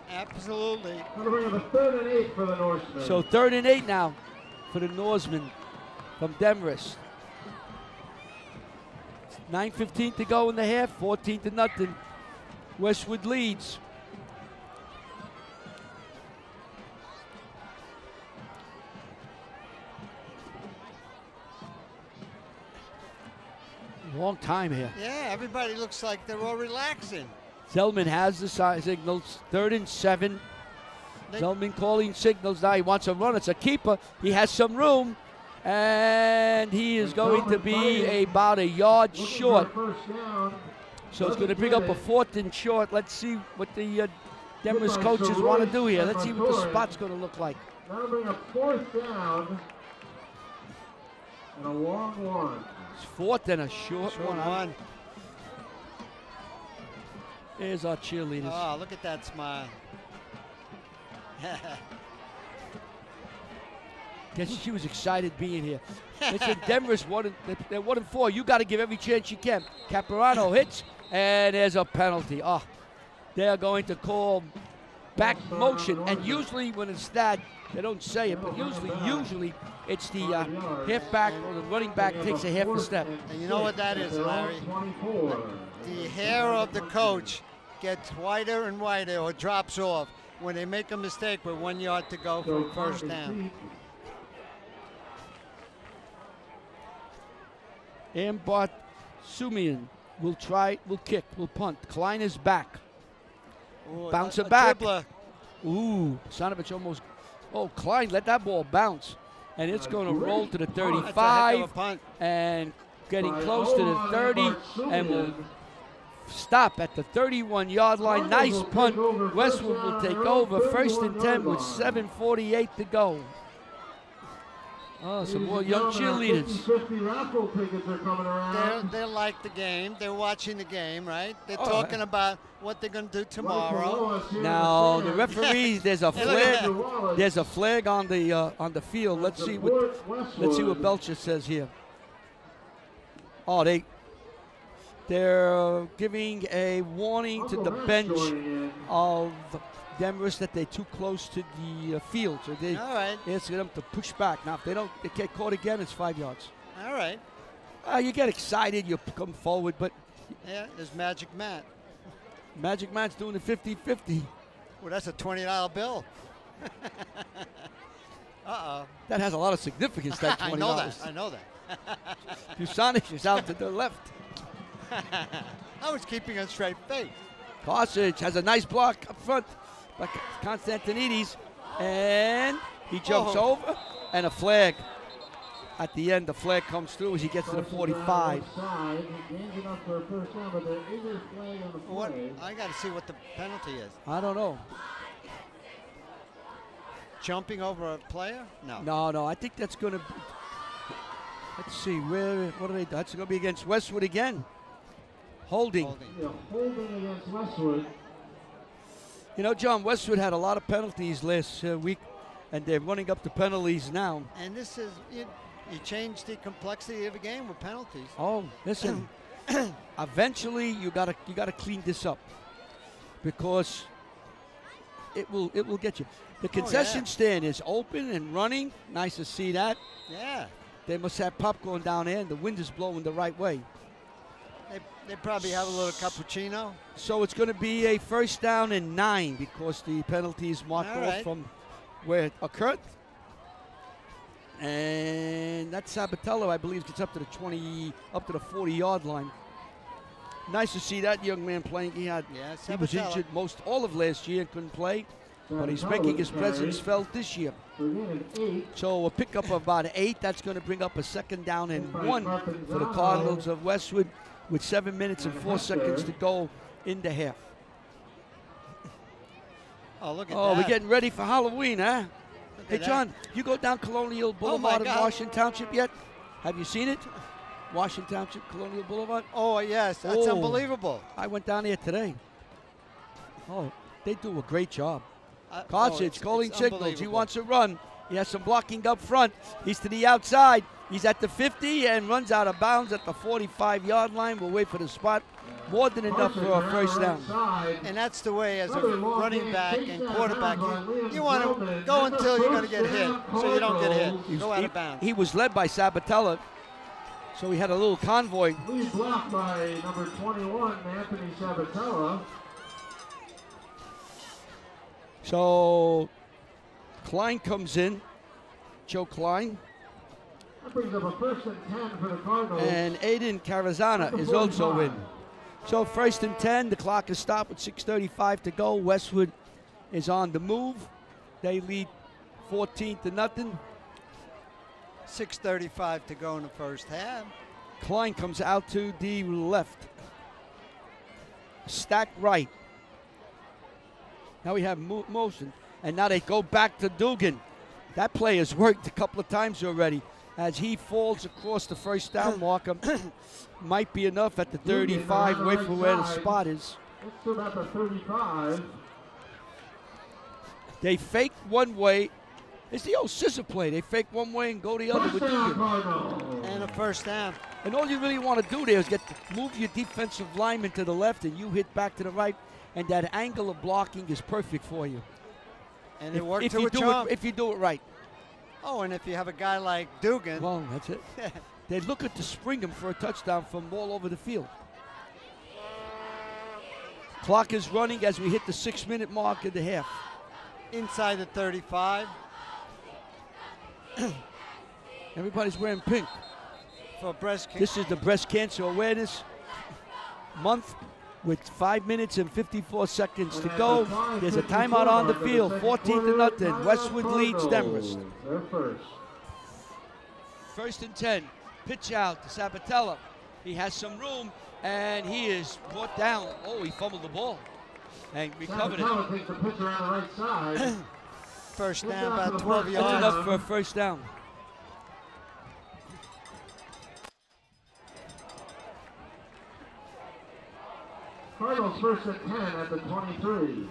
Absolutely. Going to bring up a 3rd and 8 for the Norsemen. So 3rd and 8 now for the Norsemen from Demarest. 9:15 to go in the half. 14-0. Westwood leads. Long time here. Yeah, everybody looks like they're all relaxing. Zellman has the signals. 3rd and 7. Zellman calling signals now. He wants a run. It's a keeper. He has some room. And he is going to be about a yard short. So it's going to bring up a 4th and short. Let's see what the Demarest coaches want to do here. Let's see what the spot's going to look like. That'll bring up 4th down and a long one. It's 4th and a short one. There's our cheerleaders. Oh, look at that smile. Guess she was excited being here. Listen, Demarest they're 1-4. You got to give every chance you can. Caparano hits, and there's a penalty. Oh, they are going to call back motion. And usually when it's that, they don't say it, but usually it's the halfback or the running back takes a half a step. And you know what that is, Larry? The hair of the coach gets whiter and whiter or drops off when they make a mistake with 1 yard to go for first down. And Bart Sumian will kick, will punt. Klein is back. Bounce it back. Dribbler. Ooh, Sonovich almost. Oh, Klein let that ball bounce. And it's going to roll to the 35 and getting close to the 30 and will stop at the 31-yard line. Nice punt. Westwood will take over. 1st and 10 with 7:48 to go. Oh, some more young cheerleaders. They like the game. They're watching the game, right? They're talking about what they're going to do tomorrow. Now the referees, there's a flag. There's a flag on the field. Let's see what Belcher says here. Oh, they're giving a warning to the bench of Demarest that they're too close to the field, so they ask them to push back. Now, if they get caught again, it's 5 yards. All right. You get excited, you come forward, but yeah, there's Magic Matt. Magic Matt's doing the 50-50. Well, that's a $20 bill. Uh-oh. That has a lot of significance. That $20. I know that. Busanich is out to the left. I was keeping a straight face. Carthage has a nice block up front. Like Constantinides, and he jumps over, and a flag. At the end, the flag comes through as he gets to the 45. What? I got to see what the penalty is. I don't know. Jumping over a player? No. No. I think that's going to be. Let's see. What are they? That's going to be against Westwood again. Holding. Yeah, holding against Westwood. You know, John, Westwood had a lot of penalties last week, and they're running up the penalties now. And this is, you change the complexity of a game with penalties. Oh, listen, eventually you gotta clean this up because it will get you. The concession stand is open and running. Nice to see that. Yeah. They must have popcorn down there, and the wind is blowing the right way. They probably have a little cappuccino. So it's going to be a 1st down and 9 because the penalty is marked off from where it occurred. And that Sabatello, I believe, gets up to the 40-yard line. Nice to see that young man playing. He was injured all of last year and couldn't play, but he's making his presence felt this year. So a pickup of about 8. That's going to bring up a 2nd down and 1 for the Cardinals of Westwood, with 7 minutes and 4 seconds to go in the half. Oh, look at that. Oh, we're getting ready for Halloween, huh? Hey, John, you go down Colonial Boulevard in Washington Township yet? Have you seen it? Washington Township, Colonial Boulevard? Oh, yes. That's unbelievable. I went down there today. Oh, they do a great job. Carthage calling signals. He wants to run. He has some blocking up front. He's to the outside. He's at the 50 and runs out of bounds at the 45-yard line. We'll wait for the spot. More than enough for a 1st down. And that's the way, as a running back and quarterback, you want to go until you're going to get hit, so you don't get hit. Go out of bounds. He was led by Sabatella, so he had a little convoy. Lead blocked by number 21, Anthony Sabatella. So Klein comes in, Joe Klein. That brings up a 1st and 10 for the Cardinals. And Aiden Carazana is also in. So 1st and 10, the clock is stopped with 6:35 to go. Westwood is on the move. They lead 14-0. 6:35 to go in the 1st half. Klein comes out to the left. Stack right. Now we have motion. And now they go back to Dugan. That play has worked a couple of times already. As he falls across the 1st down marker, might be enough at the 35, wait for where the spot is. It's about the 35. They fake one way. It's the old scissor play. They fake one way and go the other with Dugan. And a 1st down. And all you really want to do there is move your defensive lineman to the left and you hit back to the right. And that angle of blocking is perfect for you. And it worked to a charm. If you do it right. Oh, and if you have a guy like Dugan. Well, that's it. They look to spring him for a touchdown from all over the field. Clock is running as we hit the 6-minute mark of the half. Inside the 35. Everybody's wearing pink. For breast cancer. This is the Breast Cancer Awareness Month with 5 minutes and 54 seconds to go. There's a timeout on the field, 14-0. Westwood leads Demarest. First and 10. Pitch out to Sabatella. He has some room, and he is brought down. Oh, he fumbled the ball and recovered it. Takes the pitch around the right side. First down, about 12 yards. That's enough for a first down. Cardinals first and 10 at the 23.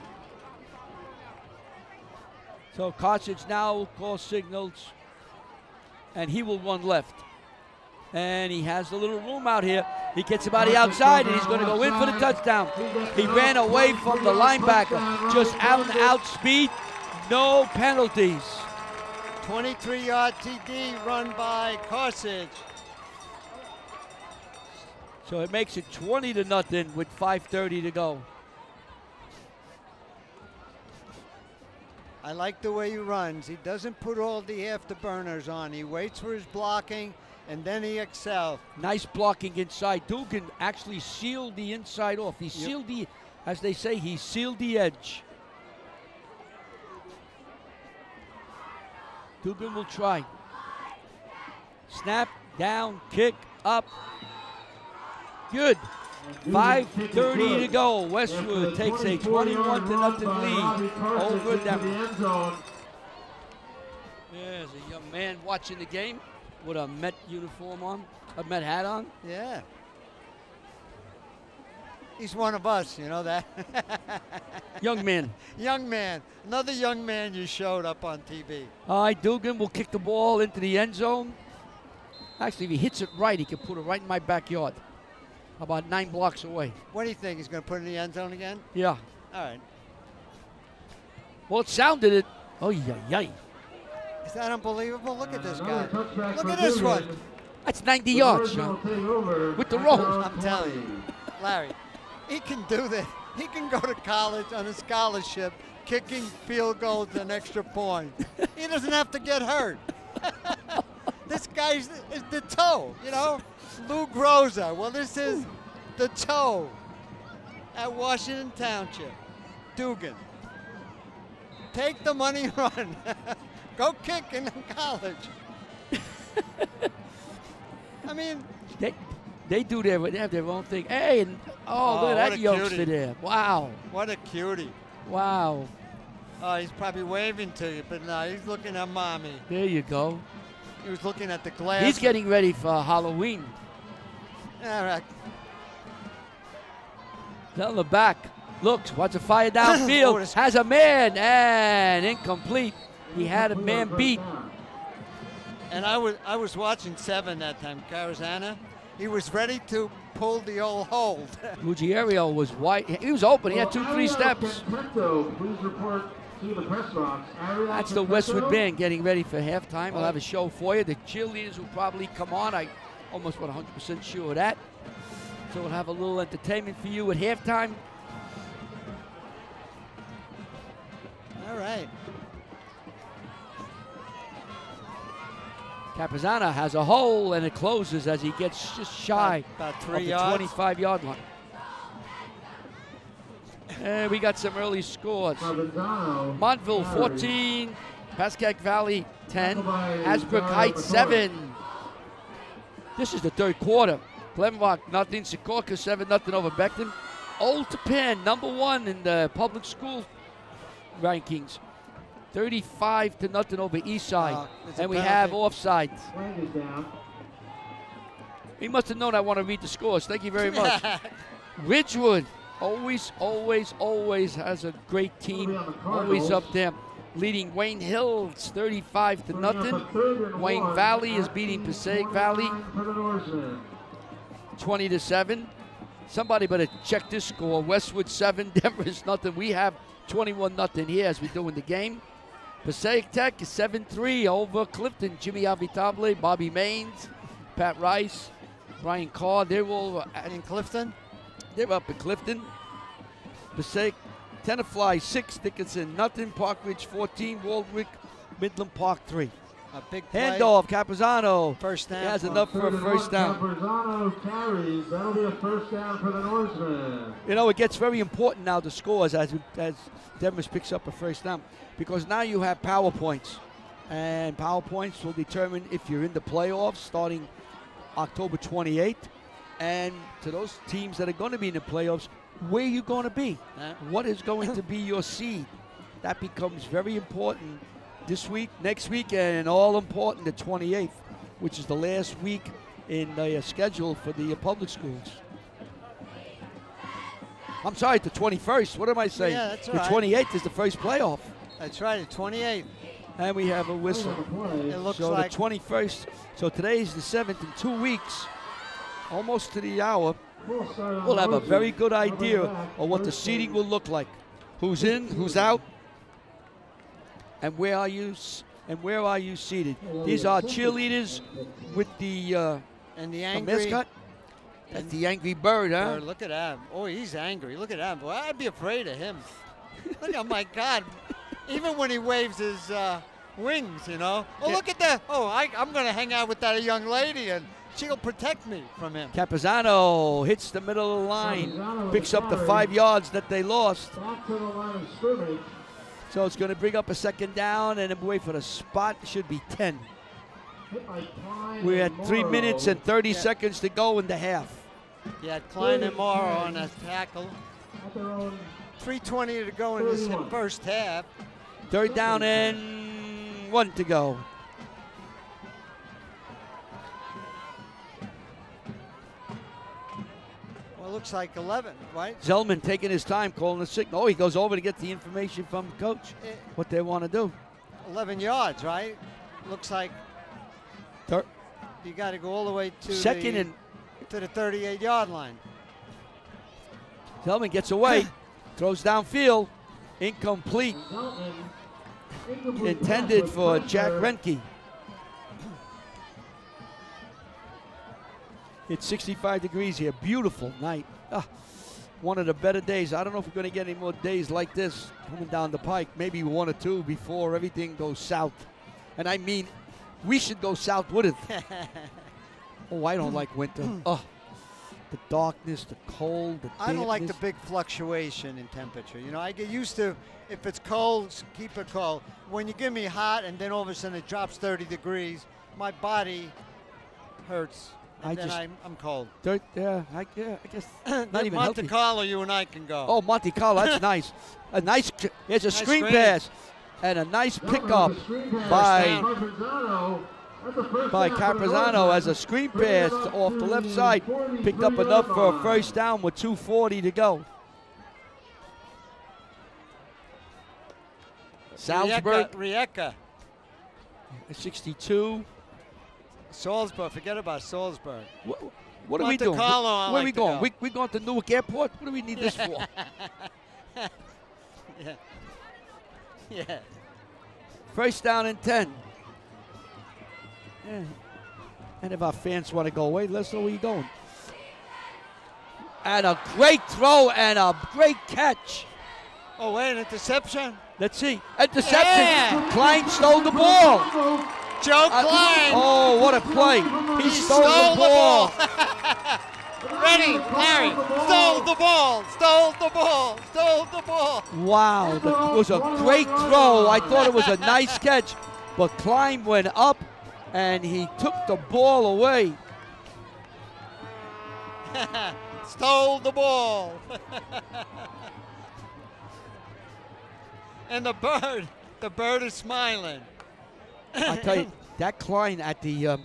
So Cartridge now calls signals, and he will run left. And he has a little room out here. He gets somebody outside, and he's going to go in for the touchdown. He ran away from the linebacker. Just out and out speed, no penalties. 23-yard TD run by Cartridge. So it makes it 20-0 with 5:30 to go. I like the way he runs. He doesn't put all the afterburners on. He waits for his blocking, and then he excels. Nice blocking inside. Dugan actually sealed the inside off. He sealed the, as they say, he sealed the edge. Dugan will try. Snap, down, kick, up. Good. 5:30 to go. Westwood takes a 21-0 lead over Demarest. There's a young man watching the game with a Met uniform on, a Met hat on. Yeah. He's one of us, you know that? Young man. Young man. Another young man you showed up on TV. All right, Dugan will kick the ball into the end zone. Actually, if he hits it right, he can put it right in my backyard. About 9 blocks away. What do you think? He's going to put it in the end zone again? Yeah. All right. Well, it sounded it. Oh, yeah. Is that unbelievable? Look at this guy. Look at this one. That's 90 yards, Sean. With the roll. I'm telling you, Larry, he can do that. He can go to college on a scholarship, kicking field goals and extra points. He doesn't have to get hurt. This guy's is the toe, you know? Lou Groza. Well, this is the toe at Washington Township. Dugan. Take the money and run. Go kick in college. I mean, they do they have their own thing. Hey, and look at that youngster there. Wow. What a cutie. Wow. Oh, he's probably waving to you, but no, he's looking at mommy. There you go. He was looking at the glass. He's getting ready for Halloween. All right. Down the back. Looks, wants to fire downfield. Has a man, and incomplete. He had a man beat. And I was watching 7 that time, Carazana. He was ready to pull the old hold. Ruggiero was wide. He was open. He had 2-3 steps. Please report to the press box. That's the Westwood band getting ready for halftime. I'll have a show for you. The cheerleaders will probably come on. I almost 100% sure of that. So we'll have a little entertainment for you at halftime. All right. Capizana has a hole, and it closes as he gets just shy about 3 of the yards. 25-yard line. And we got some early scores. Montville 14, Pascack Valley 10, Hasbrook Heights 7. This is the third quarter. Glenrock nothing, Secaucus 7-0 over Beckton. Old Tappan, #1 in the public school rankings. 35-0 over Eastside. And we have offsides. He must have known I want to read the scores. Thank you very much. Ridgewood always has a great team. Always up there. Leading Wayne Hills 35-0. Wayne Valley is beating Passaic Valley. 20-7. Somebody better check this score. Westwood 7, Demarest nothing. We have 21-0 here as we do in the game. Passaic Tech is 7-3 over Clifton. Jimmy Avitable, Bobby Maines, Pat Rice, Brian Carr. They're all in Clifton? They're up in Clifton. Passaic, Tenafly 6, Dickinson nothing. Park Ridge 14, Waldwick, Midland Park 3. A big play. Handoff, Capizano. First down. He has enough for a first down. Capizano carries. That'll be a first down for the Norsemen. You know, it gets very important now, the scores, as Demarest picks up a first down. Because now you have power points. And power points will determine if you're in the playoffs starting October 28th. And to those teams that are going to be in the playoffs, where are you going to be? What is going to be your seed? That becomes very important this week, next week, and all important the 28th, which is the last week in the schedule for the public schools. I'm sorry, the 21st. What am I saying? Yeah, that's the right. 28th is the first playoff. That's right, the 28th. And we have a whistle. It looks so like the 21st. So today's the 7th. In 2 weeks, almost to the hour, we'll have a very good idea of what the seating will look like. Who's in, who's out, and where are you seated? These are cheerleaders with the mascot. That's the angry bird, huh? Look at him. Oh, he's angry. Look at him. Boy, I'd be afraid of him. Look, oh my God. Even when he waves his wings, you know. Oh, yeah. Look at that. Oh, I'm going to hang out with that young lady, and she'll protect me from him. Capizano hits the middle of the line, picks up the 5 yards that they lost. Back to the line of scrimmage. So it's going to bring up a second down, and wait for the spot. It should be 10. We're at 3 minutes and 30 seconds to go in the half. Yeah, Klein and Morrow on a tackle. 3:20 to go in this first half. Third down and 1 to go. Well, it looks like 11, right? Zellman taking his time, calling the signal. Oh, he goes over to get the information from the coach, what they want to do. 11 yards, right? Looks like you got to go all the way to the 38-yard line. Zellman gets away, throws downfield, incomplete. Intended for Jack Renke. It's 65 degrees here. Beautiful night. One of the better days. I don't know if we're going to get any more days like this coming down the pike. Maybe 1 or 2 before everything goes south. And I mean, we should go south with it. Oh, I don't like winter. Oh, the darkness, the cold, the dampness. I don't like the big fluctuation in temperature. You know, I get used to, if it's cold, keep it cold. When you give me hot and then all of a sudden it drops 30 degrees, my body hurts. And I'm cold. Yeah, I guess not even Monte healthy. Carlo, you and I can go. Oh, Monte Carlo, that's nice. There's a screen pass and a nice pickup by Capizano as a screen pass off the left side. Picked up enough for a first down with 2:40 to go. Salzburg. Rijeka. 62. Salzburg, forget about Salzburg. What are we doing? Where are we going? We going to Newark Airport? What do we need this for? Yeah. First down and 10. Yeah. And if our fans want to go away, let us know where you're going. And a great throw and a great catch. Oh, wait, an interception? Let's see. Interception. Yeah. Klein stole the ball. Joe Klein. Oh, what a play. He stole the ball. Ready, Larry. Stole the ball. Stole the ball. Stole the ball. Wow. It was a great throw. I thought it was a nice catch. But Klein went up and he took the ball away. Stole the ball. And the bird is smiling. I tell you, that Klein at the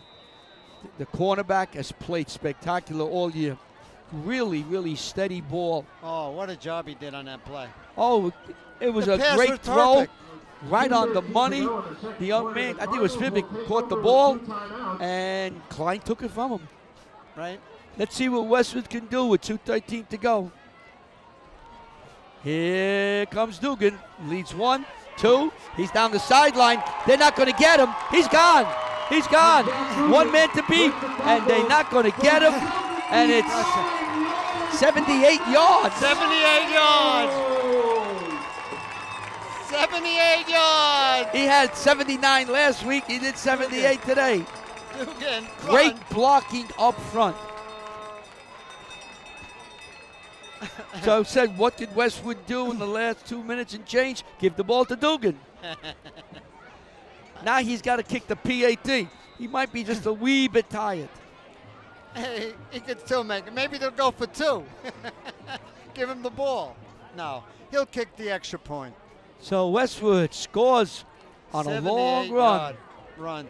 cornerback has played spectacular all year. Really, really steady ball. Oh, what a job he did on that play. Oh, it was a great throw. Right on the money. The young man, I think it was Fibic, caught the ball, and Klein took it from him. Right. Let's see what Westwood can do with 2:13 to go. Here comes Dugan. Leads 1, 2. He's down the sideline. They're not going to get him. He's gone. He's gone. One man to beat, and they're not going to get him. And it's 78 yards. 78 yards. 78 yards. He had 79 last week. He did 78 today. Dugan, Great blocking up front. So said, what did Westwood do in the last 2 minutes and change? Give the ball to Dugan. Now he's got to kick the PAT. He might be just a wee bit tired. Hey, he could still make it. Maybe they'll go for 2. Give him the ball. No, he'll kick the extra point. So Westwood scores on a long run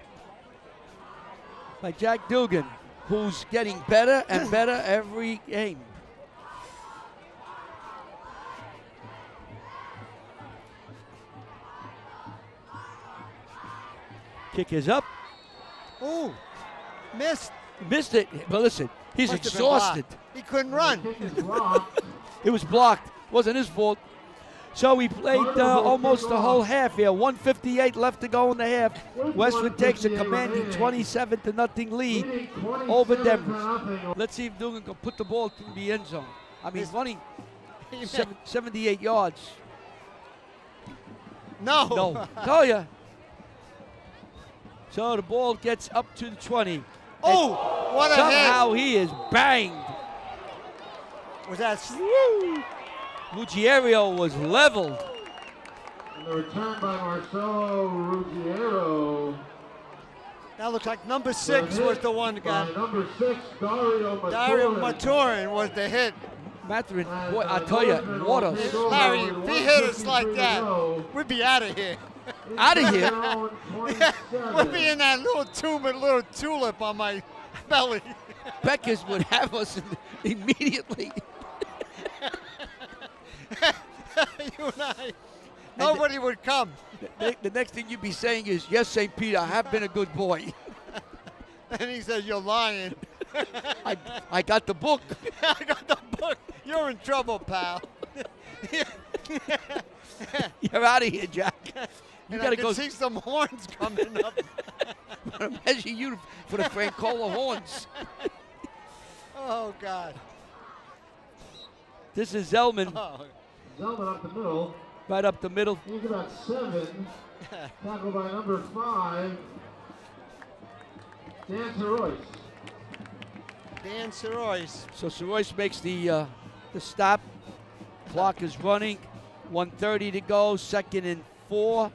by Jack Dugan, who's getting better and better every game. Kick is up. Ooh, missed. Missed it. But listen, he's exhausted. He couldn't run. It was blocked. Wasn't his fault. So he played almost the whole half here. 1:58 left to go in the half. Westwood takes a commanding 27-0 lead over Demarest. Let's see if Dugan can put the ball through the end zone. I mean, running 78 yards. No. Tell ya. So the ball gets up to the 20. Oh, what a somehow hit. He is banged. Was that? Ruggiero was leveled. And the return by Marcelo Ruggiero. That looks like number 6 was the one that got. Number 6, Dario Maturin was the hit. Maturin, boy, I tell you, Waters. Larry, if he hit us like that, we'd be out of here. Out of here? We'd be in that little tulip on my belly. Beckers would have us immediately. You and I, nobody would come. The next thing you'd be saying is, yes, St. Peter, I have been a good boy. And he says, you're lying. I got the book. I got the book. You're in trouble, pal. You're out of here, Jack. You and gotta I can go see some horns coming up. I'm gonna measure you for the Francola horns. Oh, God. This is Zellman. Zellman up the middle. Right up the middle. He's about 7. Tackled by number 5. Dan Sorois. Dan Sorois. So Sorois makes the stop. Clock is running. 1:30 to go. 2nd and 4.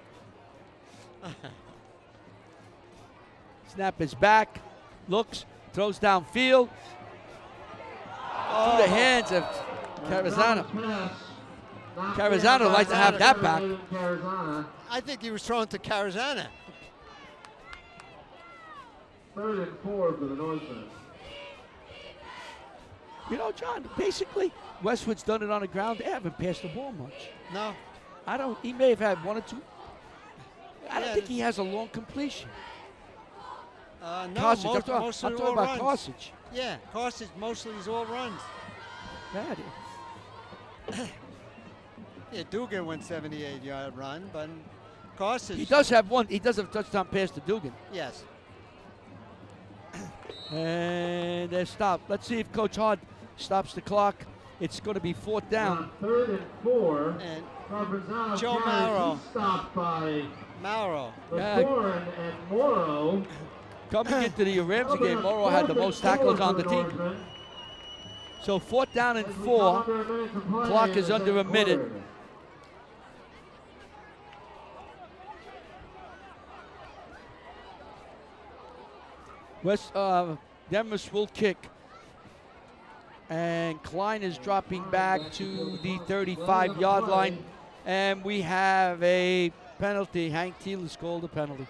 Snap is back. Looks. Throws downfield. Through the hands of Carazano. Carazano likes to have that back. I think he was thrown to Carazana. 3rd and 4 for the Norsemen. You know, John, basically, Westwood's done it on the ground. They haven't passed the ball much. No. He may have had 1 or 2. I don't think he has a long completion. No, Carthage, I'm talking about Carthage. Yeah, Carthage mostly is all runs. Yeah, Dugan went 78-yard run, but Carthage. He does have one. He does have a touchdown pass to Dugan. Yes. And they're stopped. Let's see if Coach Hart stops the clock. It's going to be 4th down. 3rd and 4. And Provenzano Joe Mauro. Stopped by Mauro. LaForn and Morrow. Coming into the Ramsey game, Morrow had the most tackles on the team. So 4th down and 4. Clock is under a minute. Demarest will kick. And Klein is dropping back to the 35-yard line. And we have a penalty. Hank Thiel has called a penalty.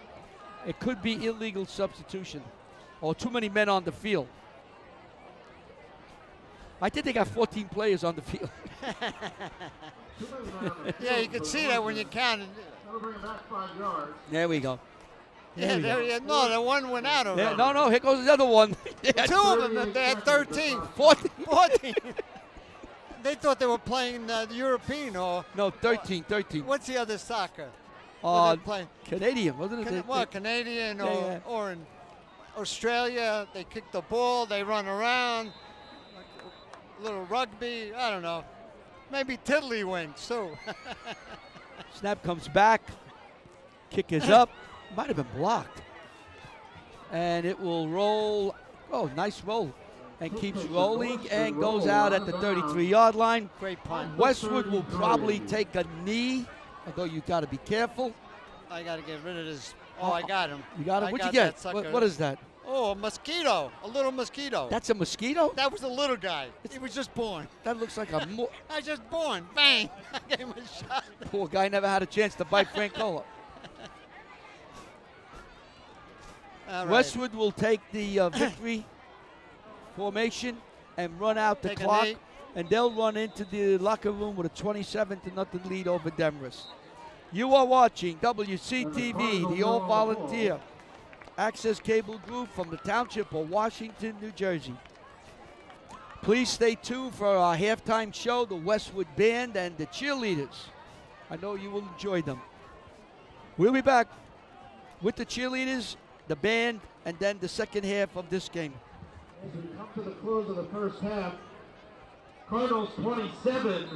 It could be illegal substitution or too many men on the field. I think they got 14 players on the field. Yeah, you can see that when you count it. That'll bring him back 5 yards. There we go. Yeah, there he is. No, the one went out already. Yeah, no, here goes the other one. Two of them, they had 13. 14. 14. They thought they were playing the European or... No, 13. What's the other soccer? Canadian, wasn't it? Canadian or in Australia, they kick the ball, they run around, a little rugby, I don't know. Maybe tiddlywinks, too. Snap comes back. Kick is up. Might have been blocked. And it will roll. Oh, nice roll. And keeps rolling and goes out at the 33-yard line. Great punt. Westwood will probably take a knee, although you got to be careful. I got to get rid of this. Oh, I got him. You got him? What'd you get? What is that? Oh, a mosquito. A little mosquito. That's a mosquito? That was a little guy. He was just born. That looks like a... I was just born. Bang. I gave him a shot. Poor guy never had a chance to bite Francola. Right. Westwood will take the victory formation and run out the clock, and they'll run into the locker room with a 27-0 lead over Demarest. You are watching WCTV, the all-volunteer access cable group from the township of Washington, New Jersey. Please stay tuned for our halftime show, the Westwood Band and the cheerleaders. I know you will enjoy them. We'll be back with the cheerleaders, the band, and then the second half of this game. As we come to the close of the first half, Cardinals 27,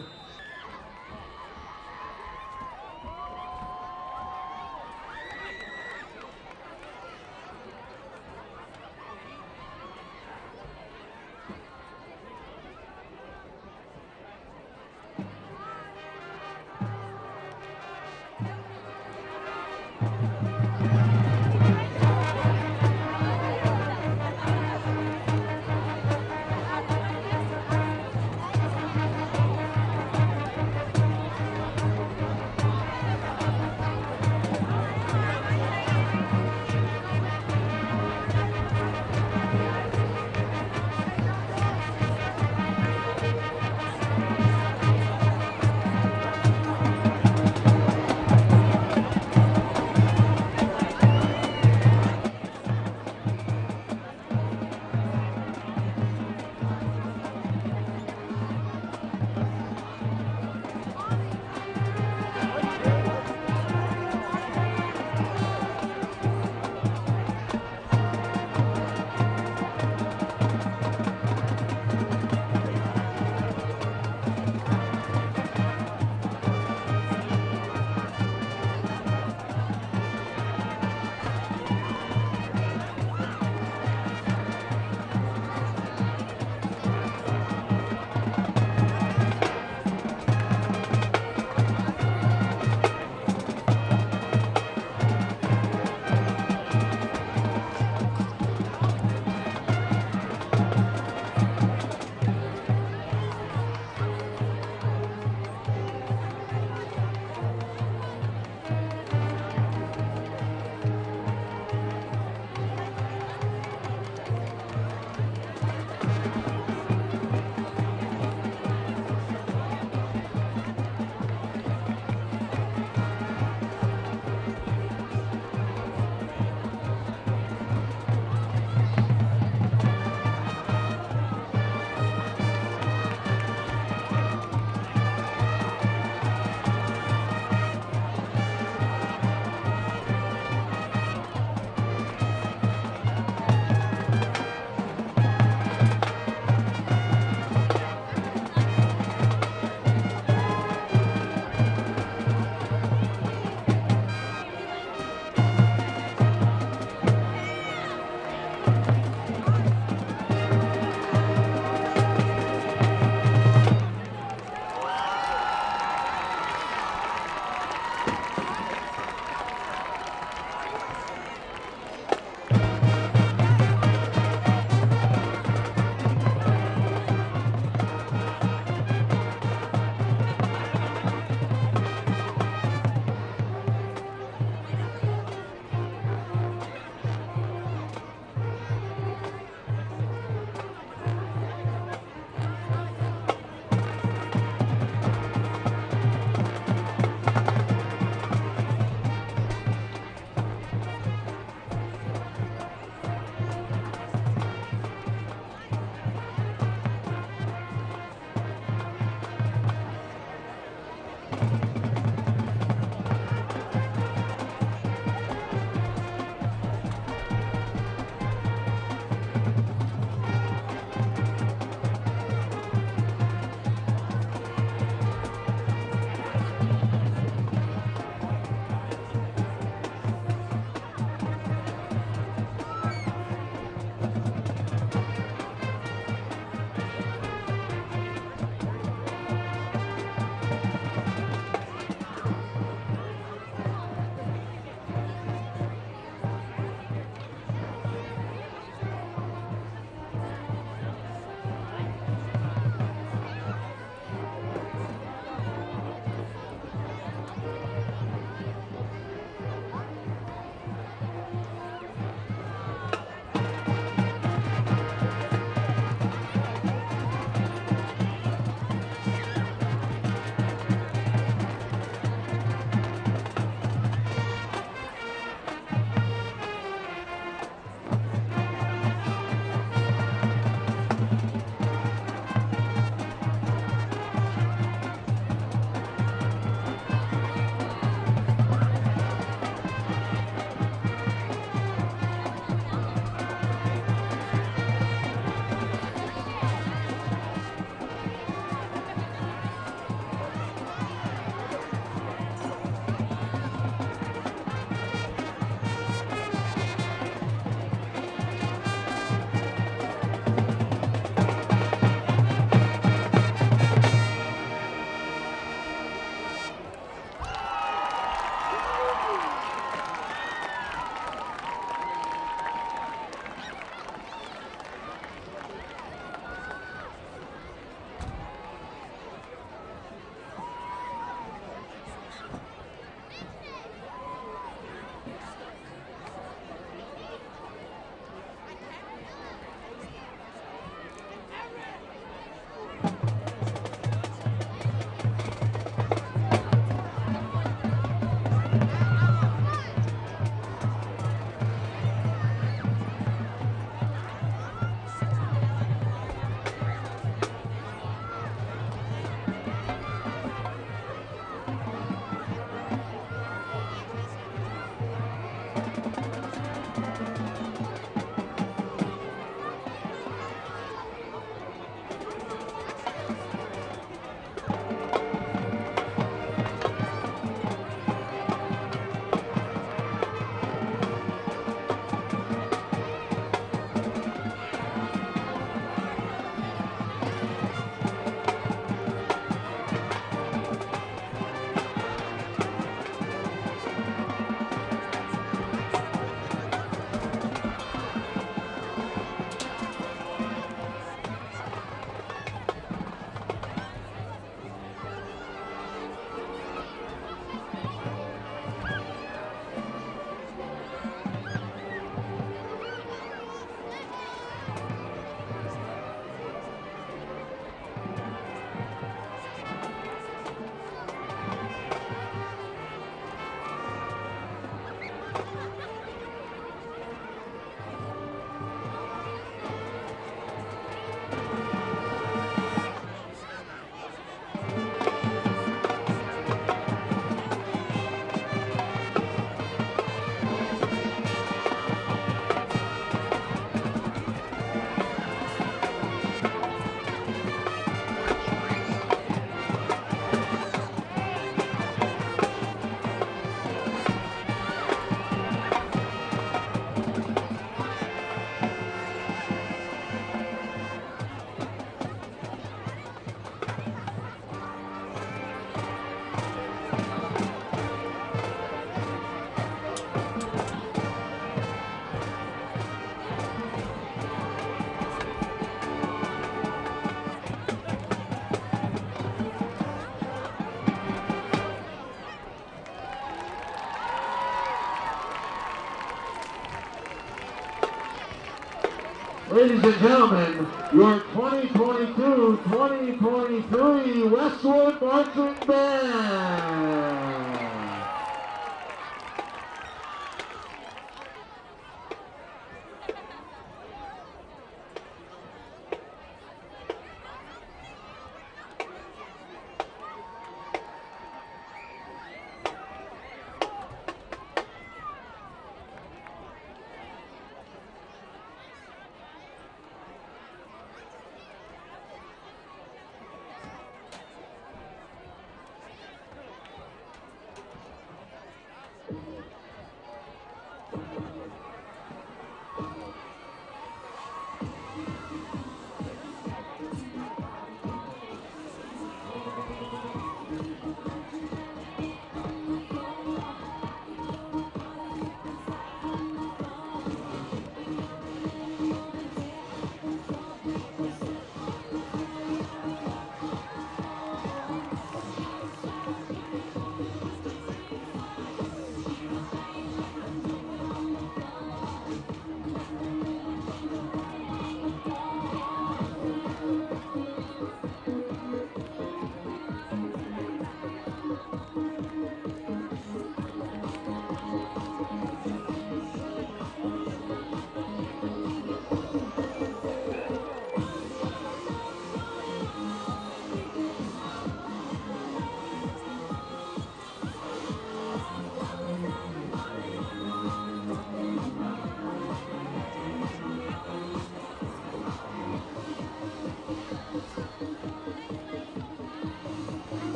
Ladies and gentlemen, your 2022-2023 Westwood Marching Band.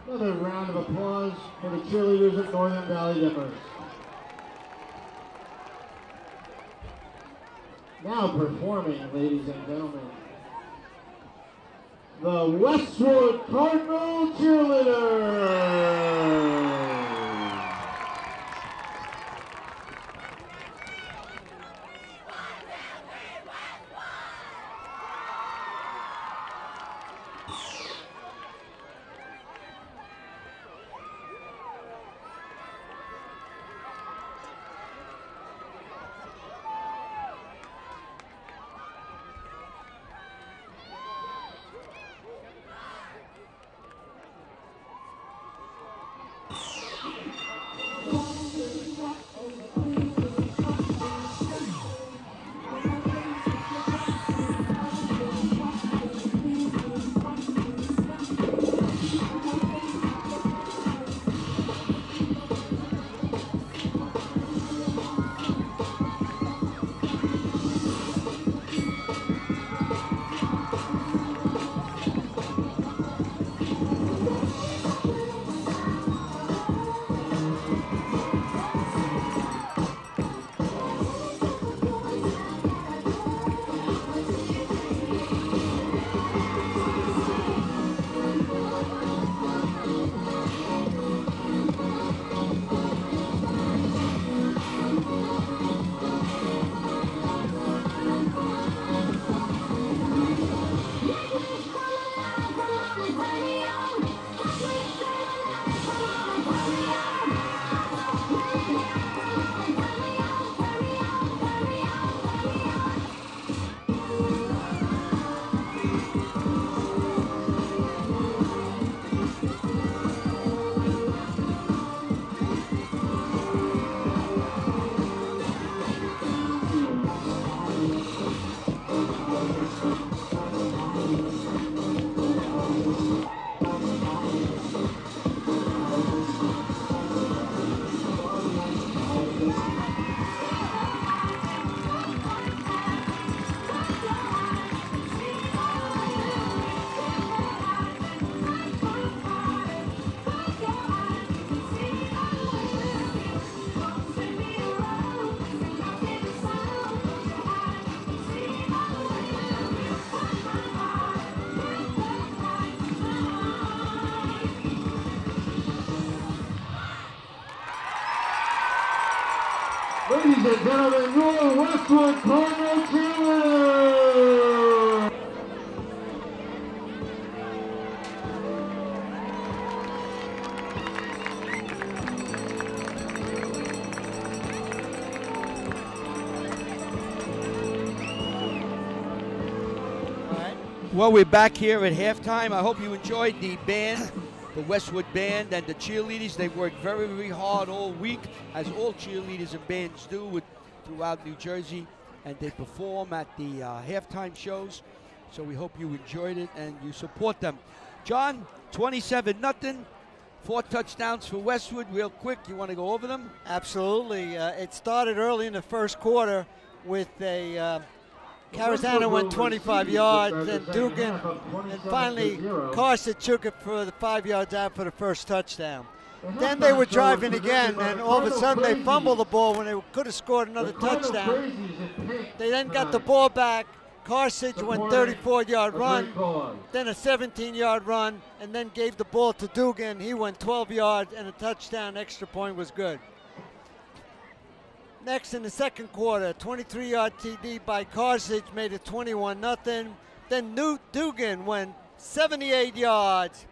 Another round of applause for the cheerleaders of Northern Valley Demarest. Now performing, ladies and gentlemen, the Westwood Cardinal Cheerleaders. Ladies and gentlemen, your Westwood Cardinal Cheerleaders! Well, we're back here at halftime. I hope you enjoyed the band, the Westwood band and the cheerleaders. They worked very, very hard all week, as all cheerleaders and bands do throughout New Jersey, and they perform at the halftime shows. So we hope you enjoyed it and you support them. John, 27-0, 4 touchdowns for Westwood. Real quick, you want to go over them? Absolutely. It started early in the first quarter with a Carazana went 25 yards, and Dugan, and finally Carson took it for the 5 yards out for the first touchdown. Then they were driving again, and all of a sudden they fumbled the ball when they could have scored another touchdown. They then got the ball back. Carthage went 34-yard run, then a 17-yard run, and then gave the ball to Dugan. He went 12 yards and a touchdown. Extra point was good. Next in the second quarter, 23-yard TD by Carthage made it 21-0. Then Dugan went 78 yards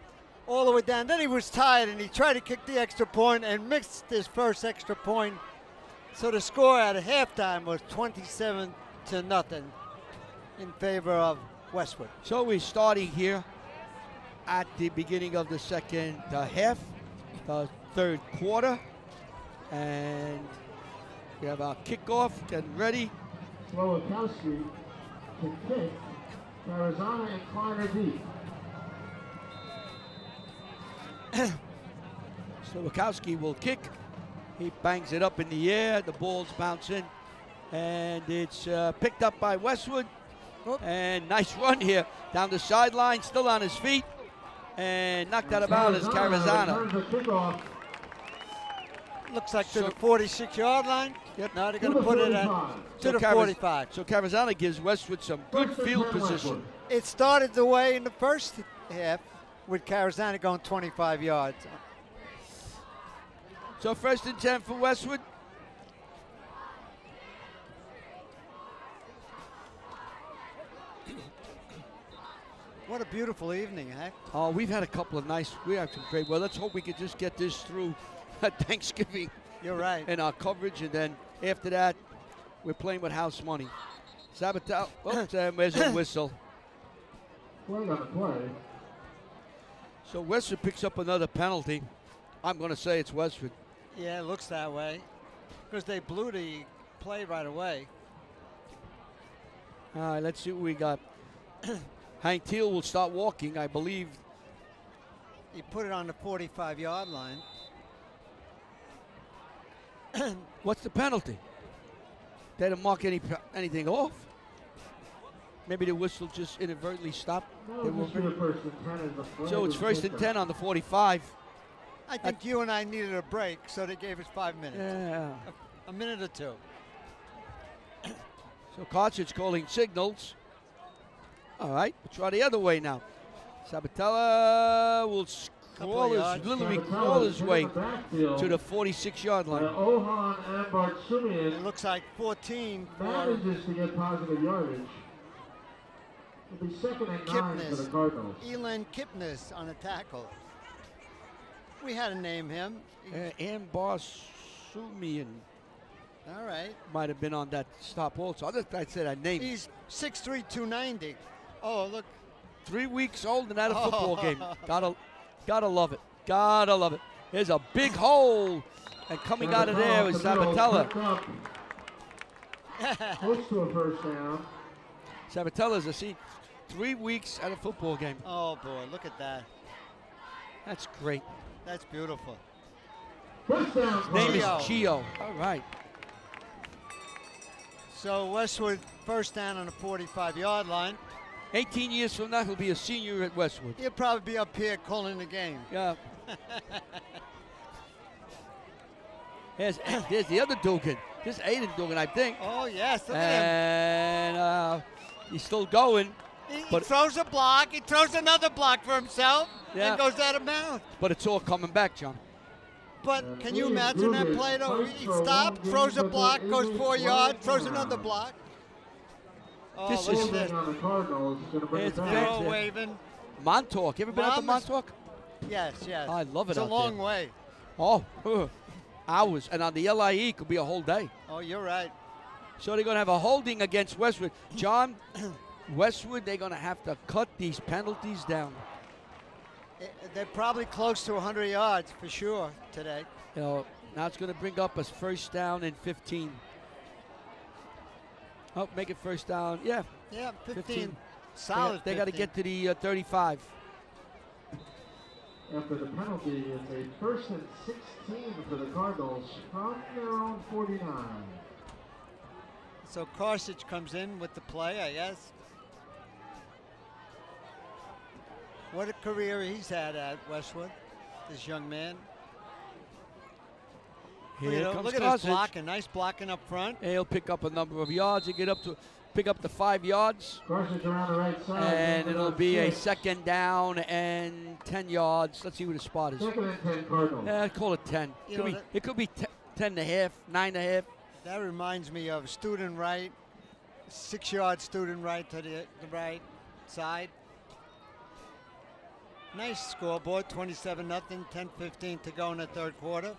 all the way down. Then he was tired and he tried to kick the extra point and missed his first extra point. So the score at halftime was 27-0 in favor of Westwood. So we're starting here at the beginning of the second half, the third quarter, and we have our kickoff getting ready. Slowakowski to kick. Carazana and Kleiner deep. Slowakowski will kick. He bangs it up in the air. The ball's bouncing, and it's picked up by Westwood. And nice run here down the sideline, still on his feet. And knocked out of bounds is Carazana. returns the kickoff Looks like to the 46-yard line. Yep. Now they're going to put it at to the 45. So Carazana gives Westwood some good field position. It started the way in the first half with Carazana going 25 yards. So 1st and 10 for Westwood. What a beautiful evening, Hank. Oh, we've had a couple of we have some great weather. Let's hope we could just get this through Thanksgiving. You're right. And our coverage, and then after that, we're playing with house money. Sabatel, there's a whistle. Flag on the play. So Westwood picks up another penalty. I'm going to say it's Westwood. Yeah, it looks that way. Because they blew the play right away. All right, let's see what we got. Hank Teal will start walking, I believe. He put it on the 45-yard line. What's the penalty? They didn't mark anything off. Maybe the whistle just inadvertently stopped. So it's 1st and 10 on the 45. I think you and I needed a break, so they gave us 5 minutes. Yeah. A minute or two. So Cartridge calling signals. All right, we'll try the other way now. Sabatella will literally crawl his way to the 46-yard line. Ohan and Bartsumian. It looks like 14 for manages to get positive yardage. It'll be 2nd and 9 for the Cardinals. Elan Kipnis on a tackle. We had to name him. And Bartsumian. All right. Might have been on that stop also. I said I named. He's 6'3", 290. Oh, look. 3 weeks old and at a football game. Gotta love it. Gotta love it. There's a big hole. And coming out of there is Sabatella. Close to a 1st down. Sabatella's a senior. 3 weeks at a football game. Oh, boy. Look at that. That's great. That's beautiful. First down. His name is Gio. All right. So Westwood 1st down on the 45-yard line. 18 years from now, he'll be a senior at Westwood. He'll probably be up here calling the game. Yeah. There's the other Dugan. This is Aiden Dugan, I think. Oh, yes. Look at him. And he's still going. He throws a block. He throws another block for himself and goes out of bounds. But it's all coming back, John. But can you imagine that play, though? He stops, throws a block, goes 4 yards, throws another block. Oh, this look is at this. On the Cardinals, it's waving. Montauk. You ever been out to Montauk? Yes, yes. I love it. It's a long way. Oh, hours. And on the LIE, could be a whole day. Oh, you're right. So they're going to have a holding against Westwood. John, Westwood, they're going to have to cut these penalties down. They're probably close to 100 yards for sure today. You know, now it's going to bring up a 1st down and 15. Oh, make it 1st down. Yeah. Yeah, 15. Solid. They got to get to the 35. After the penalty, it's a 1st and 16 for the Cardinals from their own 49. So Cartridge comes in with the play, I guess. What a career he's had at Westwood, this young man. Look at his blocking, nice blocking up front. And he'll pick up a number of yards and pick up the 5 yards. Cartridge around the right side. And it'll be a 2nd down and 10 yards. Let's see what the spot is. 2nd and 10 Cardinals. Yeah, call it 10. It could be 10 and a half, 9 and a half. That reminds me of student right, 6-yard student right to the right side. Nice scoreboard, 27-0, 10:15 to go in the 3rd quarter.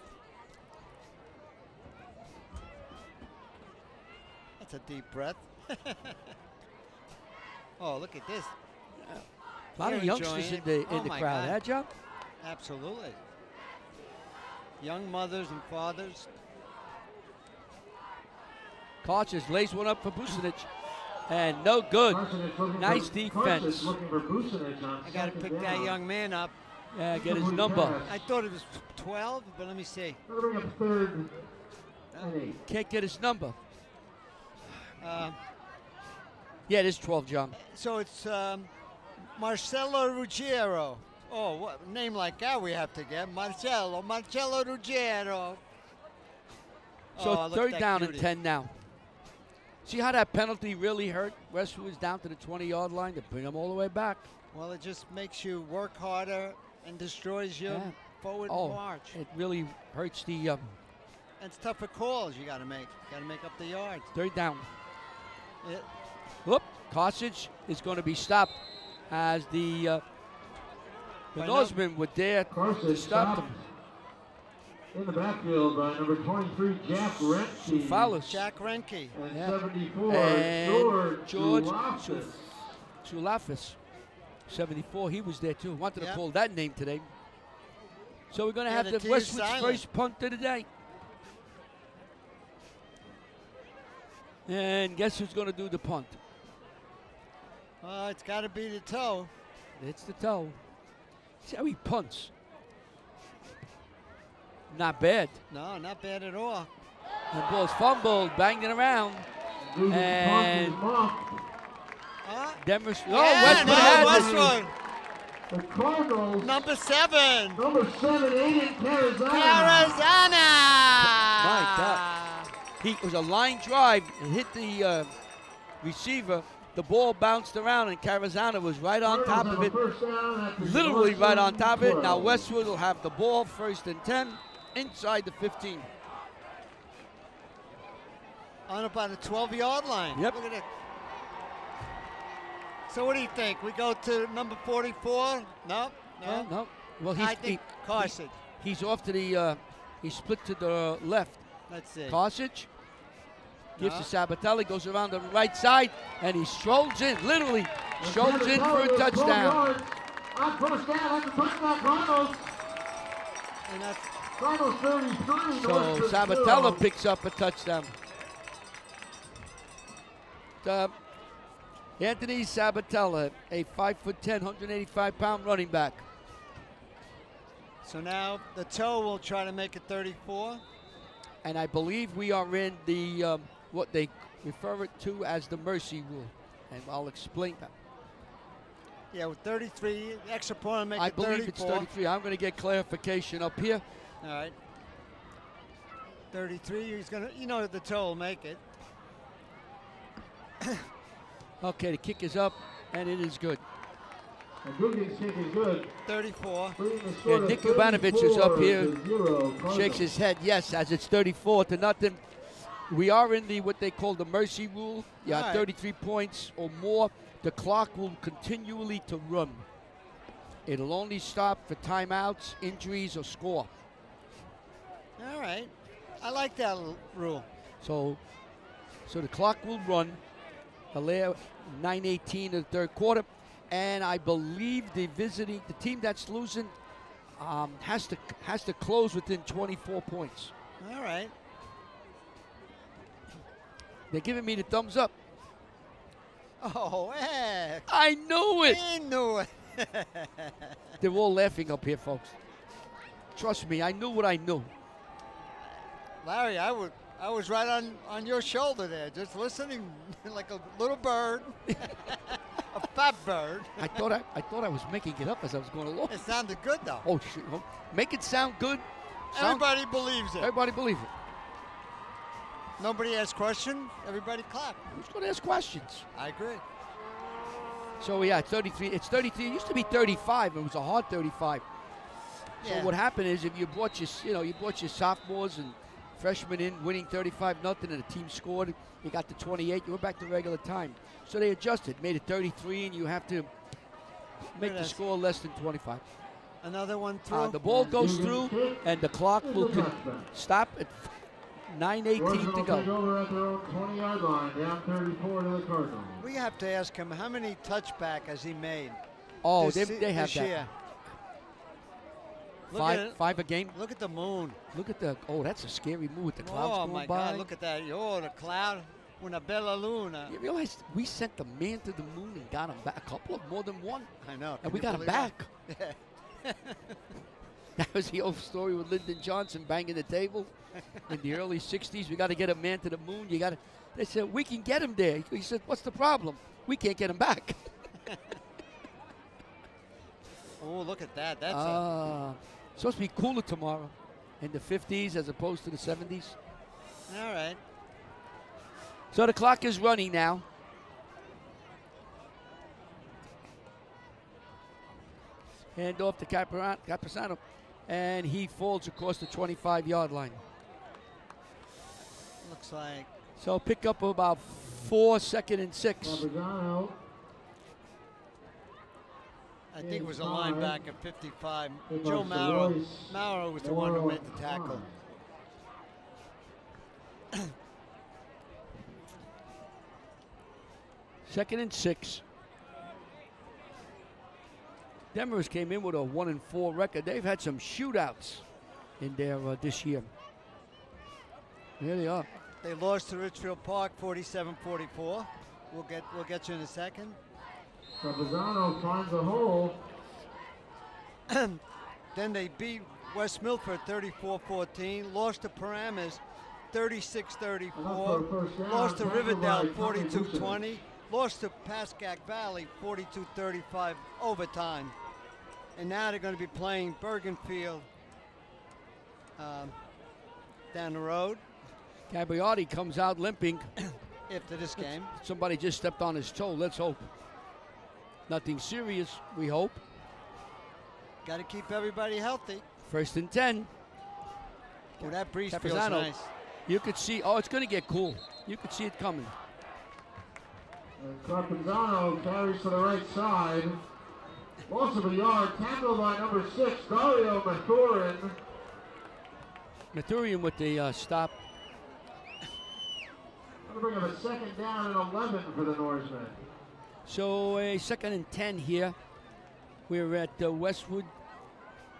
That's a deep breath. Oh, look at this. A lot of youngsters in the crowd, huh, Joe? Absolutely. Young mothers and fathers. Cartridge lays one up for Bucinic. And no good. Nice defense. I got to pick that young man up. Yeah, get his number. I thought it was 12, but let me see. Can't get his number. Yeah, it is 12, John. So it's Marcelo Ruggiero. Oh, what a name like that we have to get. Marcello Ruggiero. So third down and 10 now. See how that penalty really hurt Westwood's down to the 20-yard line to bring them all the way back? Well, it just makes you work harder and destroys your forward march. It really hurts the... and it's tougher calls you got to make. Got to make up the yards. Third down. Yeah. Whoop. Carthage is going to be stopped as the Norsemen were there to stop them. In the backfield by number 23, Jack Renke. Follows. Jack Renke. And 74, And George Sulafis. 74, he was there too. Wanted to call that name today. So we're going to have the Westwood's first punt of the day. And guess who's going to do the punt? It's got to be the toe. It's the toe. See how he punts. Not bad. No, not bad at all. The ball's fumbled, banged it around. And Demarest. Westwood has Westwood. The Cardinals. Number 7. Number 7, Aiden Carazana. My God. It was a line drive and hit the receiver. The ball bounced around and Carazana was right on top of it. Literally right on top of it. Now Westwood will have the ball, 1st and 10, inside the 15. On about a 12-yard line. Yep. Look at it. So what do you think? We go to number 44? No? No. Well, I think Carthage. He's off to the, he split to the left. Let's see. Carthage gives to Sabatelli, goes around the right side, and he strolls in, literally strolls in for a touchdown. On first down, that's a touchdown, Cardinals. And that's Cardinals 33. So Sabatella picks up a touchdown. Anthony Sabatella, a 5'10", 185-pound running back. So now the toe will try to make it 34. And I believe we are in the what they refer it to as the mercy rule, and I'll explain that. Yeah, with 33, extra point to make it 34. I believe it's 33. I'm going to get clarification up here. All right. 33, he's going to, the toe will make it. Okay, the kick is up, and it is good. And Dugan's kick is good. 34. Yeah, Nick Ubanovich is up here, shakes his head, yes, as it's 34-0. We are in the what they call the mercy rule. Yeah, right. 33 points or more, the clock will continually to run. It'll only stop for timeouts, injuries, or score. All right. I like that rule. So the clock will run. 9:18 of the third quarter. And I believe the team that's losing has to close within 24 points. All right. They're giving me the thumbs up. Oh, heck. I knew it. I knew it. They're all laughing up here, folks. Trust me, I knew what I knew. Larry, I was right on your shoulder there, just listening like a little bird. A fat bird. I thought I was making it up as I was going along. It sounded good, though. Oh, shit. Make it sound good. Everybody believes it. Everybody believes it. Nobody has questions. Everybody clap. Who's going to ask questions? I agree. So, yeah, 33. It's 33. It used to be 35. It was a hard 35. So what happened is if you brought your sophomores and freshmen in winning 35-0 and the team scored, you got to 28, you went back to regular time. So they adjusted, made it 33, and you have to make the score less than 25. Another one through. The ball goes through, and the clock will stop at 9:18 to go. Over at their own 20-yard line, down 34 to the Cardinals. We have to ask him, how many touchback has he made? Oh, they have that. Year? Five a game. Look at the moon. Look at that's a scary moon with the clouds going by. Oh, my God, look at that. Oh, the cloud. Una bella luna. You realize we sent the man to the moon and got him back. A couple of more than one. I know. And we got him back. That was the old story with Lyndon Johnson banging the table in the early 60s. We got to get a man to the moon. They said, we can get him there. He said, what's the problem? We can't get him back. Oh, look at that. That's supposed to be cooler tomorrow, in the 50s as opposed to the 70s. all right. So the clock is running now. Hand off to Capisano, and he falls across the 25-yard line. Looks like. So pick up about 4, 2nd and 6. Capisano. I think it was a linebacker, 55. Joe Mauro. Mauro was the one who made the tackle. Second and 6. Demarest came in with a 1-4 record. They've had some shootouts in there this year. There they are. They lost to Richfield Park, 47-44. We'll get you in a second. Capisano finds a hole. Then they beat West Milford 34-14. Lost to Paramus 36-34. Lost to Riverdale 42-20. Lost to Pascack Valley 42-35 overtime. And now they're going to be playing Bergenfield down the road. Gabriardi comes out limping. After this game. Somebody just stepped on his toe. Let's hope. Nothing serious, we hope. Got to keep everybody healthy. 1st and 10. Oh, that breeze feels Capisano. nice. You could see, it's going to get cool. You could see it coming. Capisano carries to the right side. Loss of a yard, tackled by number 6, Dario Mathurin. Mathurin with the stop. Going to bring up a 2nd down and 11 for the Norsemen. So a 2nd and 10 here. We're at Westwood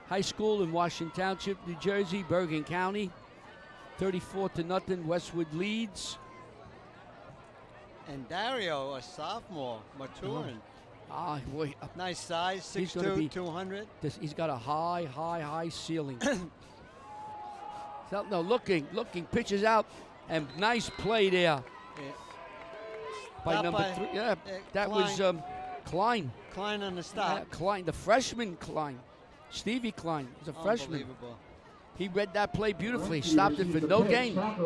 High School in Washington Township, New Jersey, Bergen County. 34-0, Westwood leads. And Dario, a sophomore, Maturin. Boy, nice size, 6'2", 200. He's got a high ceiling. So, no, looking, pitches out, and nice play there. Yeah. By number 3. Yeah, that Klein. was Klein. Klein on the stop. Yeah, Klein, the freshman Klein. Stevie Klein is a freshman. He read that play beautifully. Stopped it for no gain. At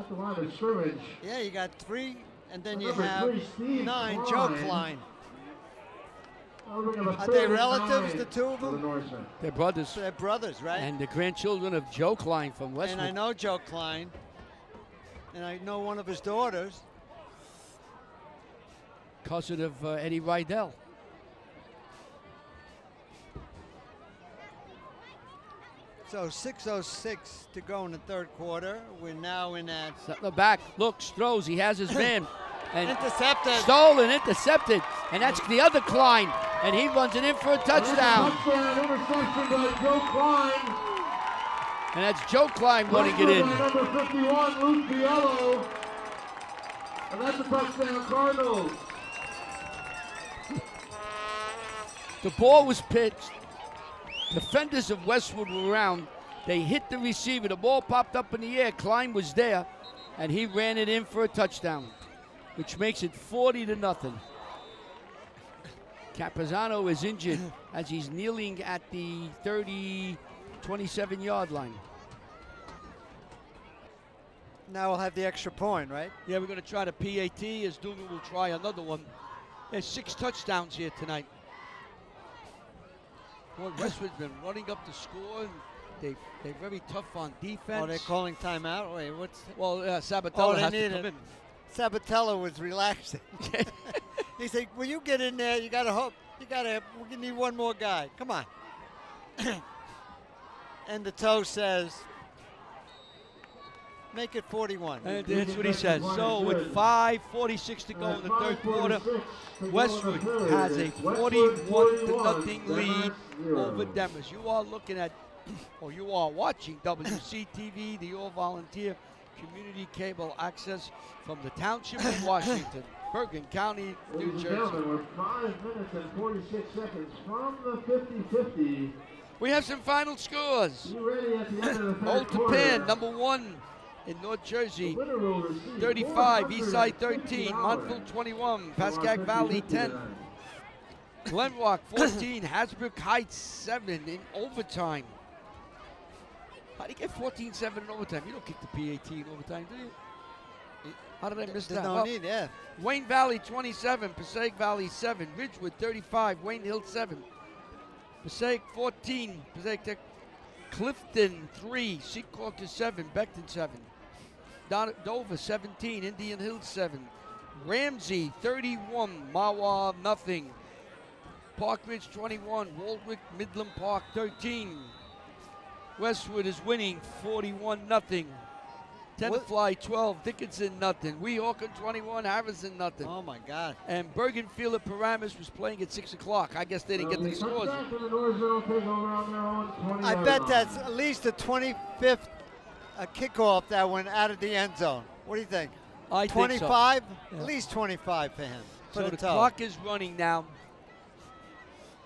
the line of scrimmage. Yeah, you got 3, and then you have 9, Joe Klein. Are they relatives, the two of them? They're brothers. They're brothers, right? And the grandchildren of Joe Klein from Westwood. And I know Joe Klein. And I know one of his daughters. Cousin of Eddie Rydell. So 6:06 to go in the 3rd quarter. We're now in that. The back, looks, throws, he has his man. And intercepted. Stolen, intercepted. And that's the other Klein. And he runs it in for a touchdown. Interception by Joe Klein. And that's Joe Klein running it in. Number 51, Luke Biello. And that's a touchdown, Cardinals. The ball was pitched. Defenders of Westwood were around. They hit the receiver. The ball popped up in the air. Klein was there, and he ran it in for a touchdown, which makes it 40-0. Capisano is injured as he's kneeling at the 27-yard line. Now we'll have the extra point, right? Yeah, we're going to try the PAT as Dugan will try another one. There's 6 touchdowns here tonight. Boy, Westwood's been running up the score. And they're very tough on defense. Oh, they're calling timeout? Wait, what's... Well, Sabatella has to come in. Sabatella was relaxing. He said, will you get in there? You got to hope. We need one more guy. Come on. And the toe says, make it 41. And that's what he says. So with 5:46 to go in the 3rd quarter, Westwood has a 41-0 lead over Demarest. You are looking at, or you are watching WCTV, the all-volunteer community cable access from the Township of Washington, Bergen County, New Jersey. We're 5 minutes and 46 seconds from the 50-50. We have some final scores. You ready at the end of the 3rd Old quarter? Japan, number 1 in North Jersey, 35, Eastside 13, Montville 21, Pascack Valley 10. Glenrock 14, Hasbrook Heights 7 in overtime. How do you get 14-7 in overtime? You don't kick the PAT in overtime, do you? How did I miss that? There's no need, yeah. Wayne Valley 27, Passaic Valley 7, Ridgewood 35, Wayne Hill 7, Passaic 14, Passaic Tech, Clifton 3, Secaucus 7, Beckton 7, Dover 17, Indian Hills 7, Ramsey 31, Mawa nothing, Park Ridge 21, Waldwick Midland Park 13. Westwood is winning 41-0. Tenafly 12, Dickinson nothing. Weehawken 21, Harrison nothing. Oh my God. And Bergenfield at Paramus was playing at 6 o'clock. I guess they didn't get the scores. I bet that's at least the 25th kickoff that went out of the end zone. What do you think? I 25? think so. At least 25 for him. So the clock is running now.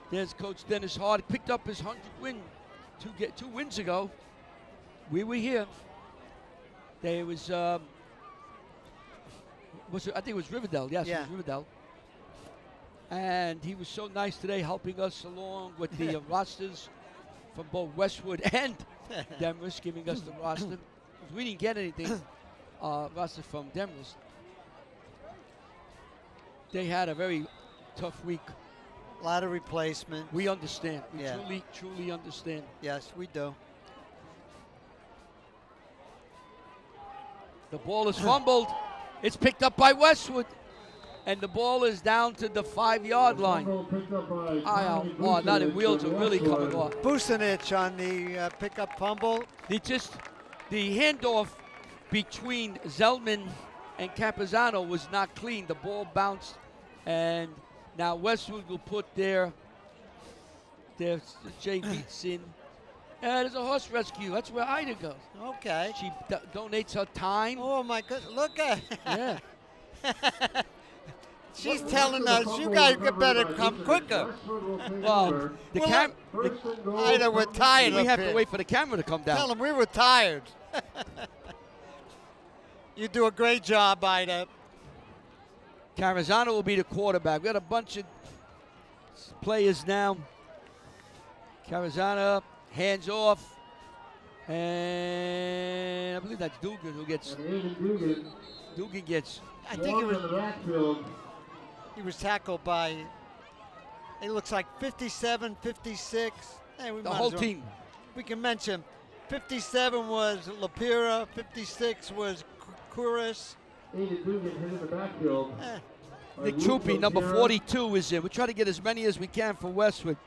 There's Coach Dennis Hart. Picked up his 100th win 2 wins ago. We were here. There was, I think it was Riverdale. Yes, yeah. It was Riverdale. And he was so nice today, helping us along with the rosters from both Westwood and Demarest, giving us the roster. We didn't get anything roster from Demarest. They had a very tough week. A lot of replacements. We understand. We yeah. truly understand. Yes, we do. The ball is fumbled. It's picked up by Westwood. And the ball is down to the 5-yard line. Wow, now the wheels are really coming off. Bucinich on the pickup fumble. The handoff between Zellman and Campazano was not clean. The ball bounced, and now Westwood will put their JVs in. There's a horse rescue. That's where Ida goes. Okay. She donates her time. Oh my goodness! Look at. Yeah. She's telling us you guys better come quicker. Well, Ida, we're tired. We have to wait for the camera to come down. Tell them we were tired. You do a great job, Ida. Carazano will be the quarterback. We got a bunch of players now. Carazano, hands off. And I believe that's Dugan who gets. Dugan gets. I think he was tackled by, it looks like 57, 56. Hey, the whole team. We can mention 57 was Lapira, 56 was Kuris. Nick Troopy, number 42, is in. We're trying to get as many as we can for Westwood.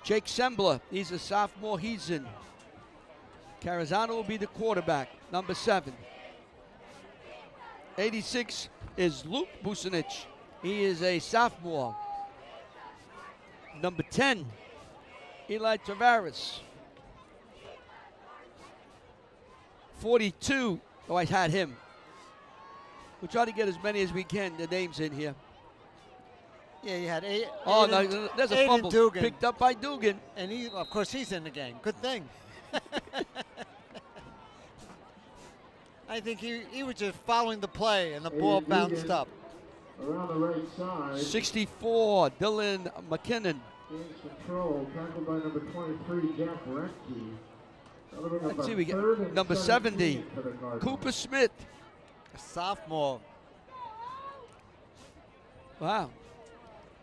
Jake Sembler, he's a sophomore, he's in. Carazano will be the quarterback, number 7. 86 is Luke Bucinich. He is a sophomore. Number 10, Eli Tavares. 42, oh, I had him. We'll try to get as many as we can, the names in here. Yeah, you had no, there's a fumble Dugan. Picked up by Dugan. And he, of course, he's in the game. Good thing. I think he was just following the play, and the ball bounced up. Around the right side. 64, Dylan McKinnon. Gains control, tackled by number 23, Jack Reschke. Let's see, we get number 70, Cooper Smith. A sophomore. Wow.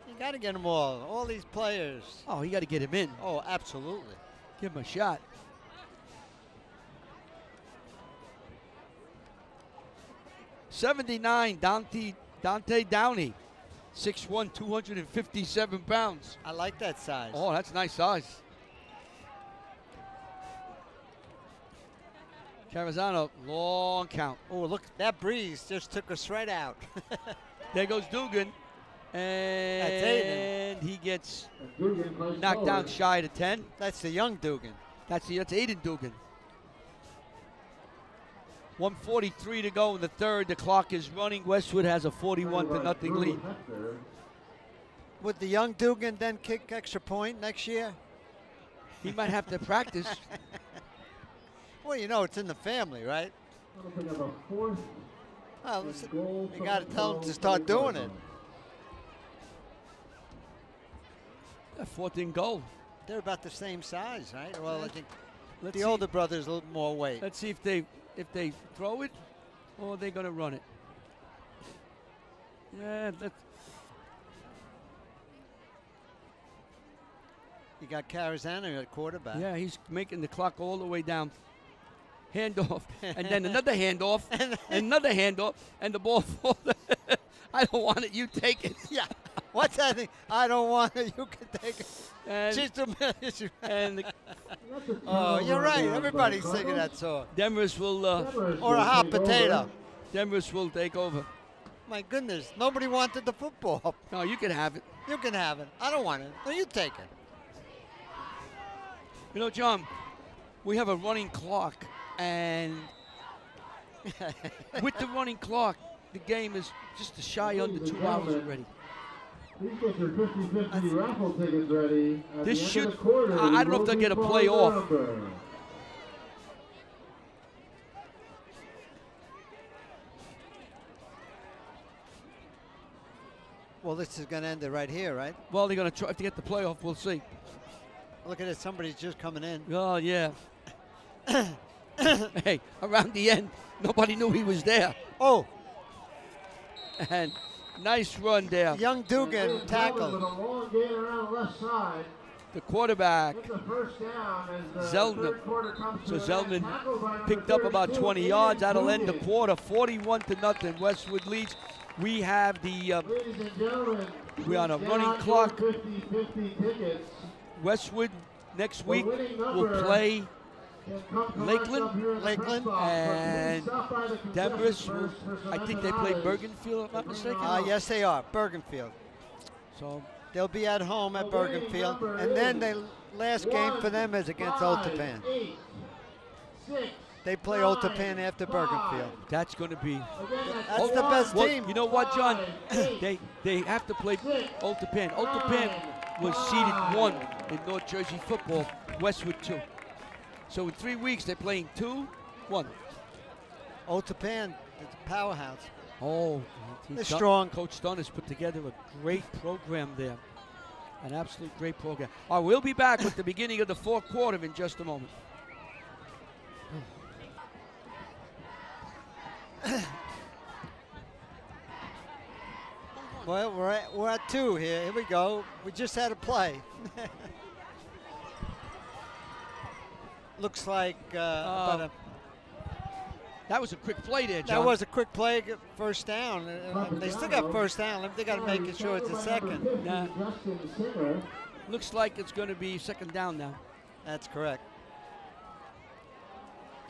You got to get them all these players. Oh, you got to get him in. Oh, absolutely. Give him a shot. '79, Dante Downey, 6'1", 257 pounds. I like that size. Oh, that's nice size. Carazano, long count. Oh, look, that breeze just took us right out. There goes Dugan. And he gets knocked down shy to 10. That's the young Dugan. That's Aiden Dugan. 1:43 to go in the third. The clock is running. Westwood has a 41-0 lead. Would the young Dugan then kick extra point next year? He might have to practice. Well, you know, it's in the family, right? Well, you got to tell him to start doing it. Fourth and goal. They're about the same size, right? Well, I think Let's the see. older brother's a little more weight. Let's see if they throw it or they're going to run it. Yeah, You got Carazano at quarterback. yeah, he's making the clock all the way down. Handoff, and then another handoff, another handoff, and the ball falls. I don't want it. You take it. Yeah. What's that thing? I don't want it. You can take it. And, and oh, you're right. Everybody's singing that song. Demarest will, or a hot potato. Demarest will take over. My goodness, nobody wanted the football. No, you can have it. You can have it. I don't want it. No, you take it. You know, John, we have a running clock, and with the running clock, the game is just a shy under 2 hours already. Please get your 50-50 raffle tickets ready. This should, I don't know if they'll get a play off. Well, this is going to end it right here, right? Well, they're going to try to get the playoff. We'll see. Look at it. Somebody's just coming in. Oh, yeah. Hey, around the end, nobody knew he was there. Oh. And nice run there. Young Dugan tackled. The quarterback, It's a first down as the Zeldman. third quarter comes So to an end. Zeldman Tackled by number picked up about 32, 20 yards. That'll end the Dugan. quarter, 41-0. Westwood leads. We have the, Ladies and gentlemen, we're on a get running out clock. your 50-50 tickets. Westwood next week winning will number play can come collect Lakeland, up here in the press box, but and please stop by the concession Demarest. first for some I think they play empanadas. Bergenfield, if I'm not mistaken. Yes, they are. Bergenfield. So they'll be at home at Bergenfield. And then the last game for them is against Oltapan. 8, 6, They play Oltapan after Bergenfield. that's going to be. That's the best Well, team. you know what, John? They have to play Oltapan. Oltapan was seeded 1 in North Jersey football. Westwood 2. So in 3 weeks they're playing 2-1. Oltapan is a powerhouse. Oh, They're strong. Coach Dunn has put together a great program there. An absolute great program. All right, we'll be back with the beginning of the fourth quarter in just a moment. Well, we're at 2 here. Here we go. We just had a play. Looks like about a that was a quick play there, John. That was a quick play, first down. They still got first down. They got to make sure it's a second. Nah. Looks like it's going to be second down now. That's correct.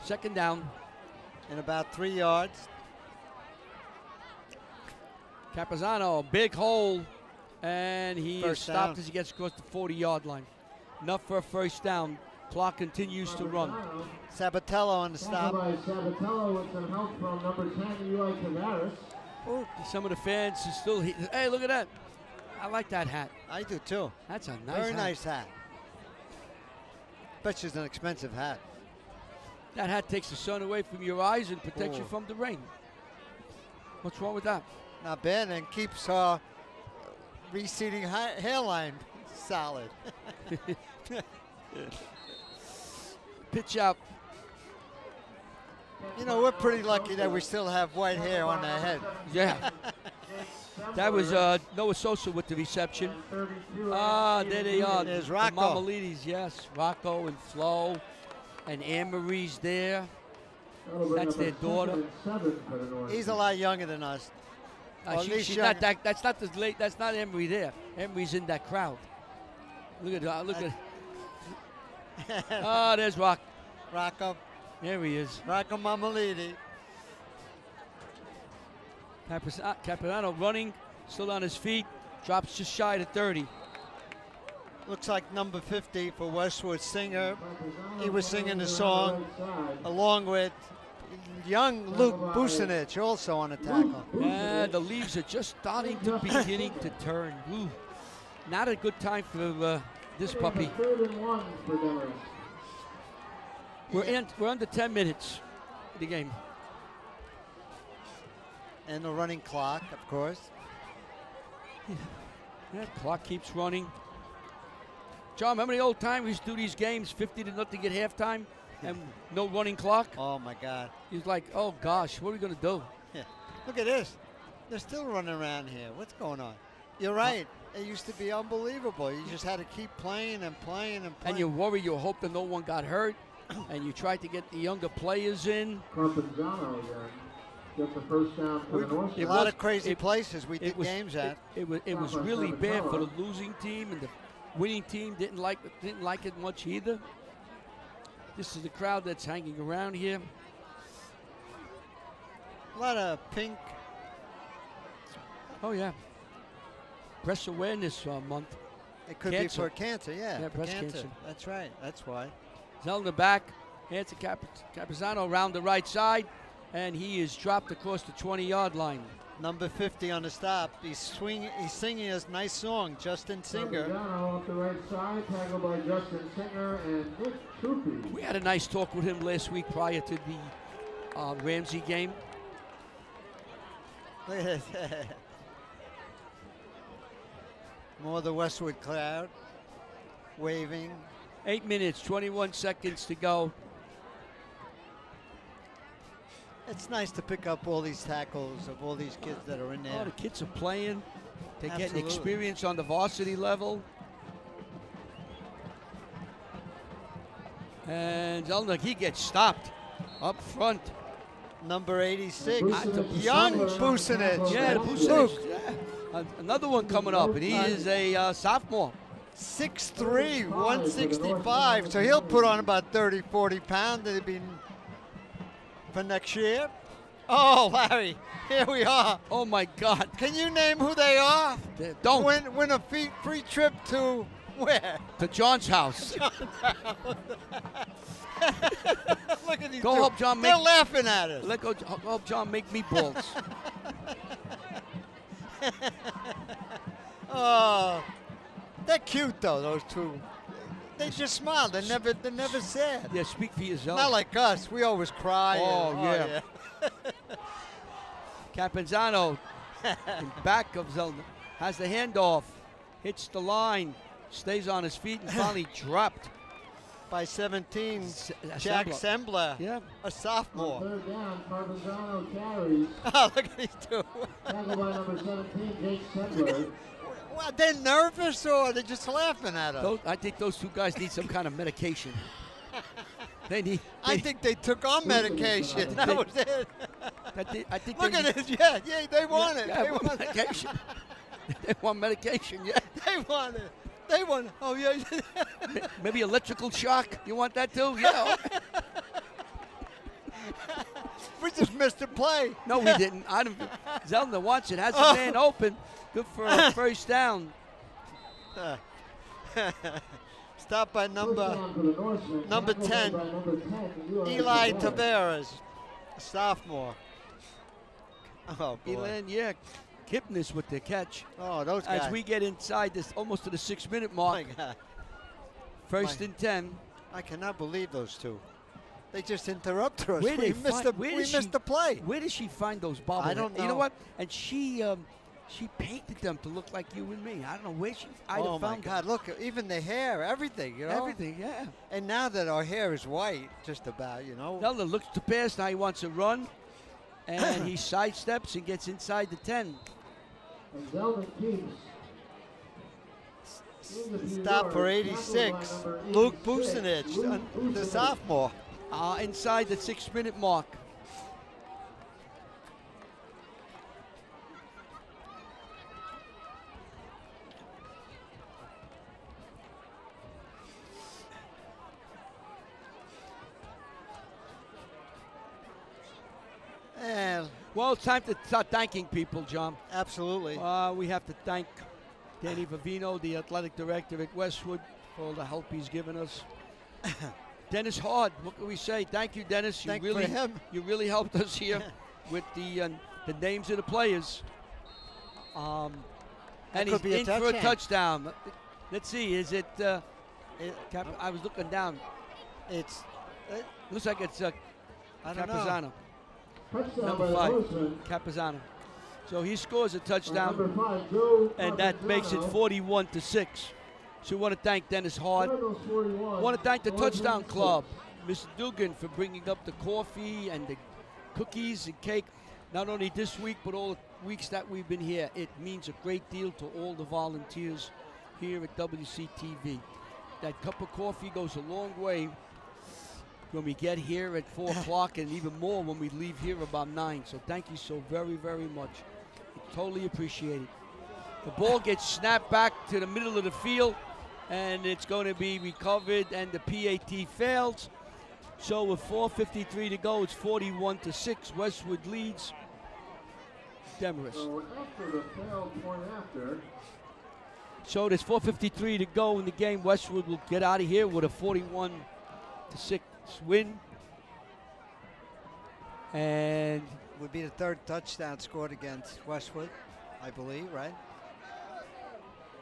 Second down. In about 3 yards. Capizano, big hole, and he is First stopped down. as he gets across the 40-yard line. Enough for a first down. Clock continues to run. Sabatello on the stop. By Sabatello with some help from number 10, Eli Tavares. Some of the fans are still here. Hey, look at that. I like that hat. I do too. That's a nice Very hat. nice hat. Bet you it's an expensive hat. That hat takes the sun away from your eyes and protects you Oh. from the rain. What's wrong with that? Not bad, and keeps receding hairline solid. Pitch out. You know, we're pretty lucky that we still have white hair on our head. Yeah. That was Noah Sosa with the reception. There they are. There's The Rocco. Mamalides, yes. Rocco and Flo. And Anne-Marie's there. That's their daughter. He's a lot younger than us. Well, at least she's young. not that. That's not the late. That's not Emery there. Emery's in that crowd. Look at that. Look at. There's Rock. Rocco. There he is. Rocco Mamalidi. Capitano running, still on his feet. Drops just shy to 30. Looks like number 50 for Westwood singer. He was singing the song along with young Luke Bucinich also on the tackle. And the leaves are just starting to beginning to turn. Ooh, not a good time for this puppy. We're under 10 minutes of the game. And the running clock, of course. That clock keeps running. John, remember the old time we used to do these games 50-0 at halftime and no running clock? Oh, my God. He's like, oh, gosh, what are we going to do? Yeah. Look at this. They're still running around here. What's going on? You're right. It used to be unbelievable. You just had to keep playing and playing and playing. And you worry, you hope that no one got hurt, and you tried to get the younger players in. Campuzano again. Get the first down for the North. A lot of crazy places we did games at. It was really bad for the losing team, and the winning team didn't like it much either. This is the crowd that's hanging around here. A lot of pink. Oh yeah. Breast awareness month. It could be for cancer, yeah. Breast cancer. That's right. That's why. Zell in the back. Hands to Campuzano around the right side, and he is dropped across the 20-yard line. Number 50 on the stop. He's singing a nice song, Justin Singer. Off the right side, tackled by Justin Singer and Nick Troopy. We had a nice talk with him last week prior to the Ramsey game. More of the Westwood crowd waving. 8 minutes, 21 seconds to go. It's nice to pick up all these tackles of all these kids that are in there. Oh, the kids are playing. They're getting Absolutely. experience on the varsity level. And Zelnick, he gets stopped up front. Number 86, Vucinic. young Vucinic. Yeah, the Vucinic. Yeah. Another one coming up, and he is a sophomore. 6'3", 165. So he'll put on about 30, 40 pounds. It'll be for next year. Oh, Larry, here we are. Oh, my God. Can you name who they are? Don't. Win a free trip to where? To John's house. Look at these Go two. help John They're make. laughing at us. Go help John make meatballs. Oh, they're cute though. Those two. They just smile. They're never sad. Yeah, speak for yourself. Not like us. We always cry. Oh, yeah. Campuzano in back of Zelda has the handoff, hits the line, stays on his feet, and finally dropped. By 17, Jack Sembler, yeah, a sophomore. Third down, Campuzano carries. Oh, look at these two. Tackled by number 17, Jake Sembler. Well, they're nervous or they're just laughing at us? I think those two guys need some kind of medication. I think they took on medication. That was it. I think look at this. Yeah, they want it. Yeah, they want medication. They want medication, yeah. They want it. They want it. Oh, yeah. Maybe electrical shock. You want that too? Yeah. We just missed a play. No, we didn't. Zelda wants it. Has a man open. Good for a first down. Stop by number 10, Eli Tavares, a sophomore. Oh, boy. Elan, yeah. Kipnis with the catch. Oh, those guys. As we get inside this, almost to the 6-minute mark. My God. First and 10. I cannot believe those two. They just interrupted us. We missed the play. Where did she find those bobbles? I don't know. You know what? And she painted them to look like you and me. I don't know where she Oh, my found God. them. Look, even the hair, everything, you know? Everything, yeah. And now that our hair is white, just about, you know? Zelda looks to pass. Now he wants to run. And he sidesteps and gets inside the 10. And Zeldin keeps. Stop for 86. Luke Vucinic, the sophomore. Inside the 6-minute mark. And well, it's time to start thanking people, John. Absolutely. We have to thank Danny Vivino, the athletic director at Westwood, for all the help he's given us. Dennis Hard, what can we say? Thank you, Dennis. Thank you for him. You really helped us here with the names of the players. And he's in for a touchdown. Let's see, is it? I was looking down. It looks like it's Campuzano. Number 5, Campuzano. So he scores a touchdown, and that makes it 41-6. So we want to thank Dennis Hart. I want to thank the Touchdown Club, Mr. Dugan, for bringing up the coffee and the cookies and cake, not only this week, but all the weeks that we've been here. It means a great deal to all the volunteers here at WCTV. That cup of coffee goes a long way when we get here at 4 o'clock, and even more when we leave here about 9. So thank you so very, very much. Totally appreciate it. The ball gets snapped back to the middle of the field, and it's going to be recovered, and the PAT fails. So with 4:53 to go, it's 41-6. Westwood leads Demarest. So after the failed point after. So there's 4:53 to go in the game. Westwood will get out of here with a 41-6 win. And would be the third touchdown scored against Westwood, I believe, right?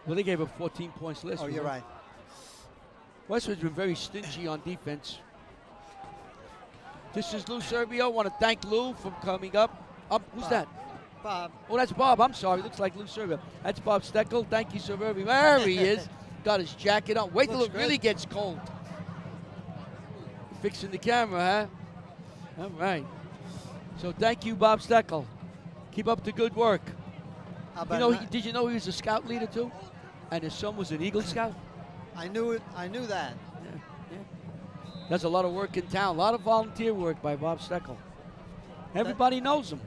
Well, they gave up 14 points last week. Oh, you're right. Westwood's been very stingy on defense. This is Lou Serbio. I want to thank Lou for coming up. Who's that? Bob. Oh, that's Bob. I'm sorry. Looks like Lou Serbio. That's Bob Steckel. Thank you so very much. There he is. Got his jacket on. Wait till it really gets cold. Fixing the camera, huh? All right. So thank you, Bob Steckel. Keep up the good work. You know, did you know he was a scout leader too? And his son was an Eagle Scout? I knew it. I knew that. Yeah. There's a lot of work in town. A lot of volunteer work by Bob Steckel. Everybody knows him.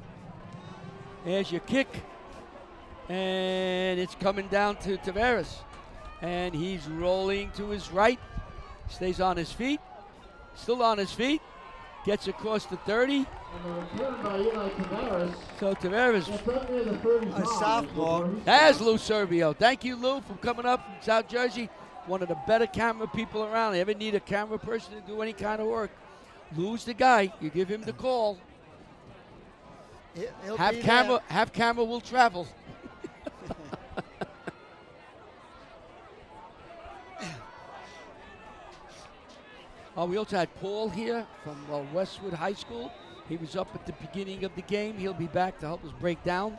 There's your kick. And it's coming down to Demarest. And he's rolling to his right. Stays on his feet. Still on his feet. Gets across the 30. So Demarest, a sophomore. There's Lou Serbio. Thank you, Lou, for coming up from South Jersey. One of the better camera people around. If you ever need a camera person to do any kind of work, Lou's the guy. You give him the call. Have camera will travel. We also had Paul here from Westwood High School. He was up at the beginning of the game. He'll be back to help us break down.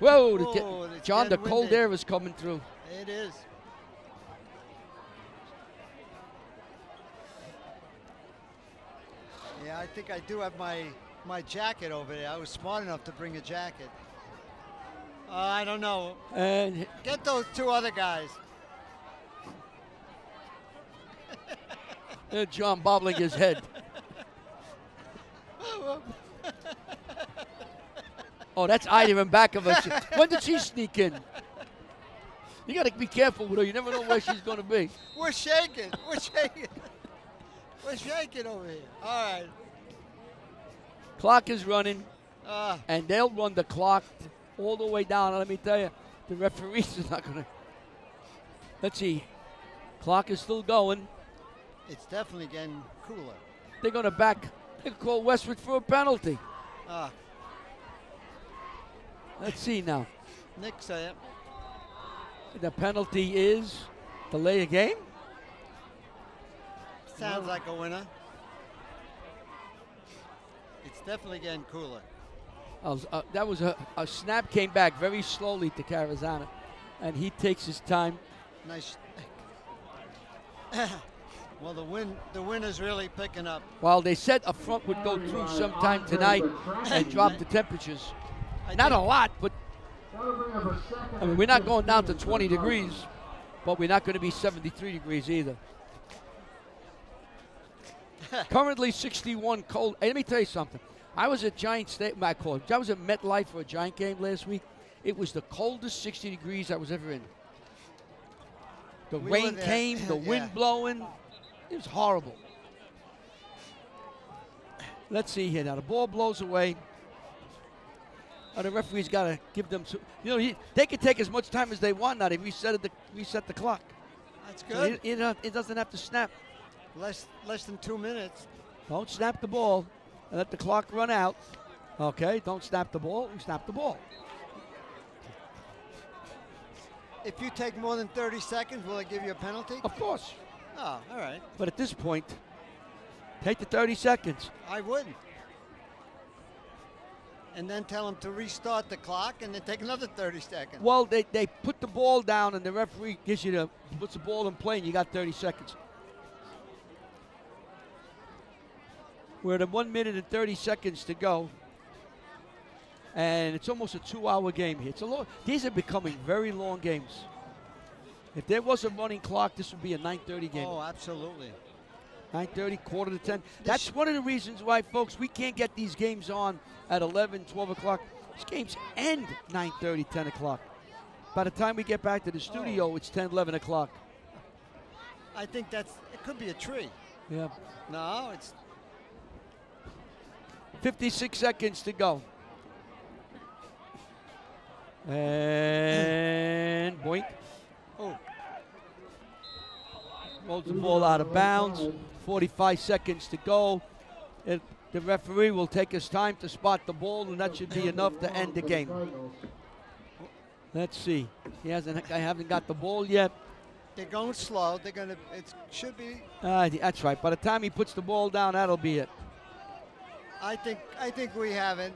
Whoa, John, the cold air is coming through. It is. Yeah, I think I do have my jacket over there. I was smart enough to bring a jacket. I don't know. And get those two other guys. John bobbling his head. Oh, that's Ida in back of us. When did she sneak in? You got to be careful with her. You never know where she's going to be. We're shaking. We're shaking. We're shaking over here. All right. Clock is running, and they'll run the clock all the way down. And let me tell you, the referees is not going to. Let's see. Clock is still going. It's definitely getting cooler. They're going to they call Westwood for a penalty. Let's see now. Nick say it. The penalty is delay a game? Sounds like a winner. It's definitely getting cooler. That was a snap came back very slowly to Carazana, and he takes his time. Nice. Well, the wind is really picking up. While they said a front would go through sometime tonight and drop the temperatures. Not a lot, but I mean, we're not going down to 20 degrees, but we're not going to be 73 degrees either. Currently 61 cold. Hey, let me tell you something. I was at Giant State, I was at MetLife for a Giant game last week. It was the coldest 60 degrees I was ever in. The rain came, the wind blowing. It was horrible. Let's see here now. The ball blows away. The referee's got to give them. They can take as much time as they want now. They reset the clock. That's good. So it doesn't have to snap. Less than 2 minutes. Don't snap the ball and let the clock run out. Okay, don't snap the ball. You snap the ball. If you take more than 30 seconds, will it give you a penalty? Of course. Oh, all right. But at this point, take the 30 seconds. I wouldn't. and then tell them to restart the clock and then take another 30 seconds. Well, they put the ball down and the referee gives you puts the ball in play and you got 30 seconds. We're at 1 minute and 30 seconds to go. And it's almost a 2-hour game here. These are becoming very long games. If there was a running clock, this would be a 9:30 game. Oh, absolutely. 9:30, quarter to 10. That's one of the reasons why, folks, we can't get these games on at 11, 12 o'clock. These games end 9:30, 10 o'clock. By the time we get back to the studio, it's 10, 11 o'clock. I think it could be a tree. Yeah. No, it's 56 seconds to go. And boink. Oh. Rolls the ball out of bounds. 45 seconds to go. The referee will take his time to spot the ball, and that should be enough to end the game. Let's see. I haven't got the ball yet. They're going slow. It should be. That's right. By the time he puts the ball down, that'll be it. I think we haven't.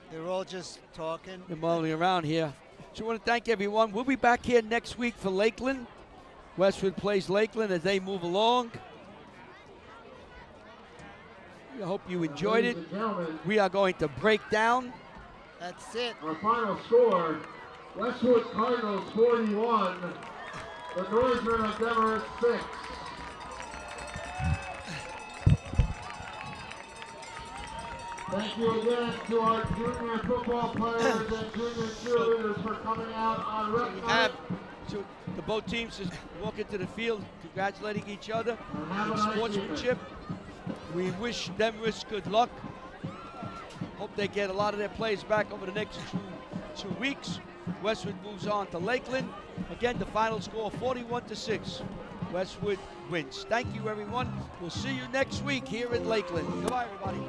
They're all just talking. They're mulling around here. So I want to thank everyone. We'll be back here next week for Lakeland. Westwood plays Lakeland as they move along. I hope you enjoyed it. We are going to break down. That's it. Our final score, Westwood Cardinals 41, the Norsemen of Demarest 6. Thank you again to our junior football players and junior cheerleaders for coming out on rec. So the both teams just walk into the field congratulating each other in sportsmanship. We wish Demarest good luck. Hope they get a lot of their players back over the next two weeks. Westwood moves on to Lakeland. Again, the final score 41-6. Westwood wins. Thank you, everyone. We'll see you next week here in Lakeland. Goodbye, everybody.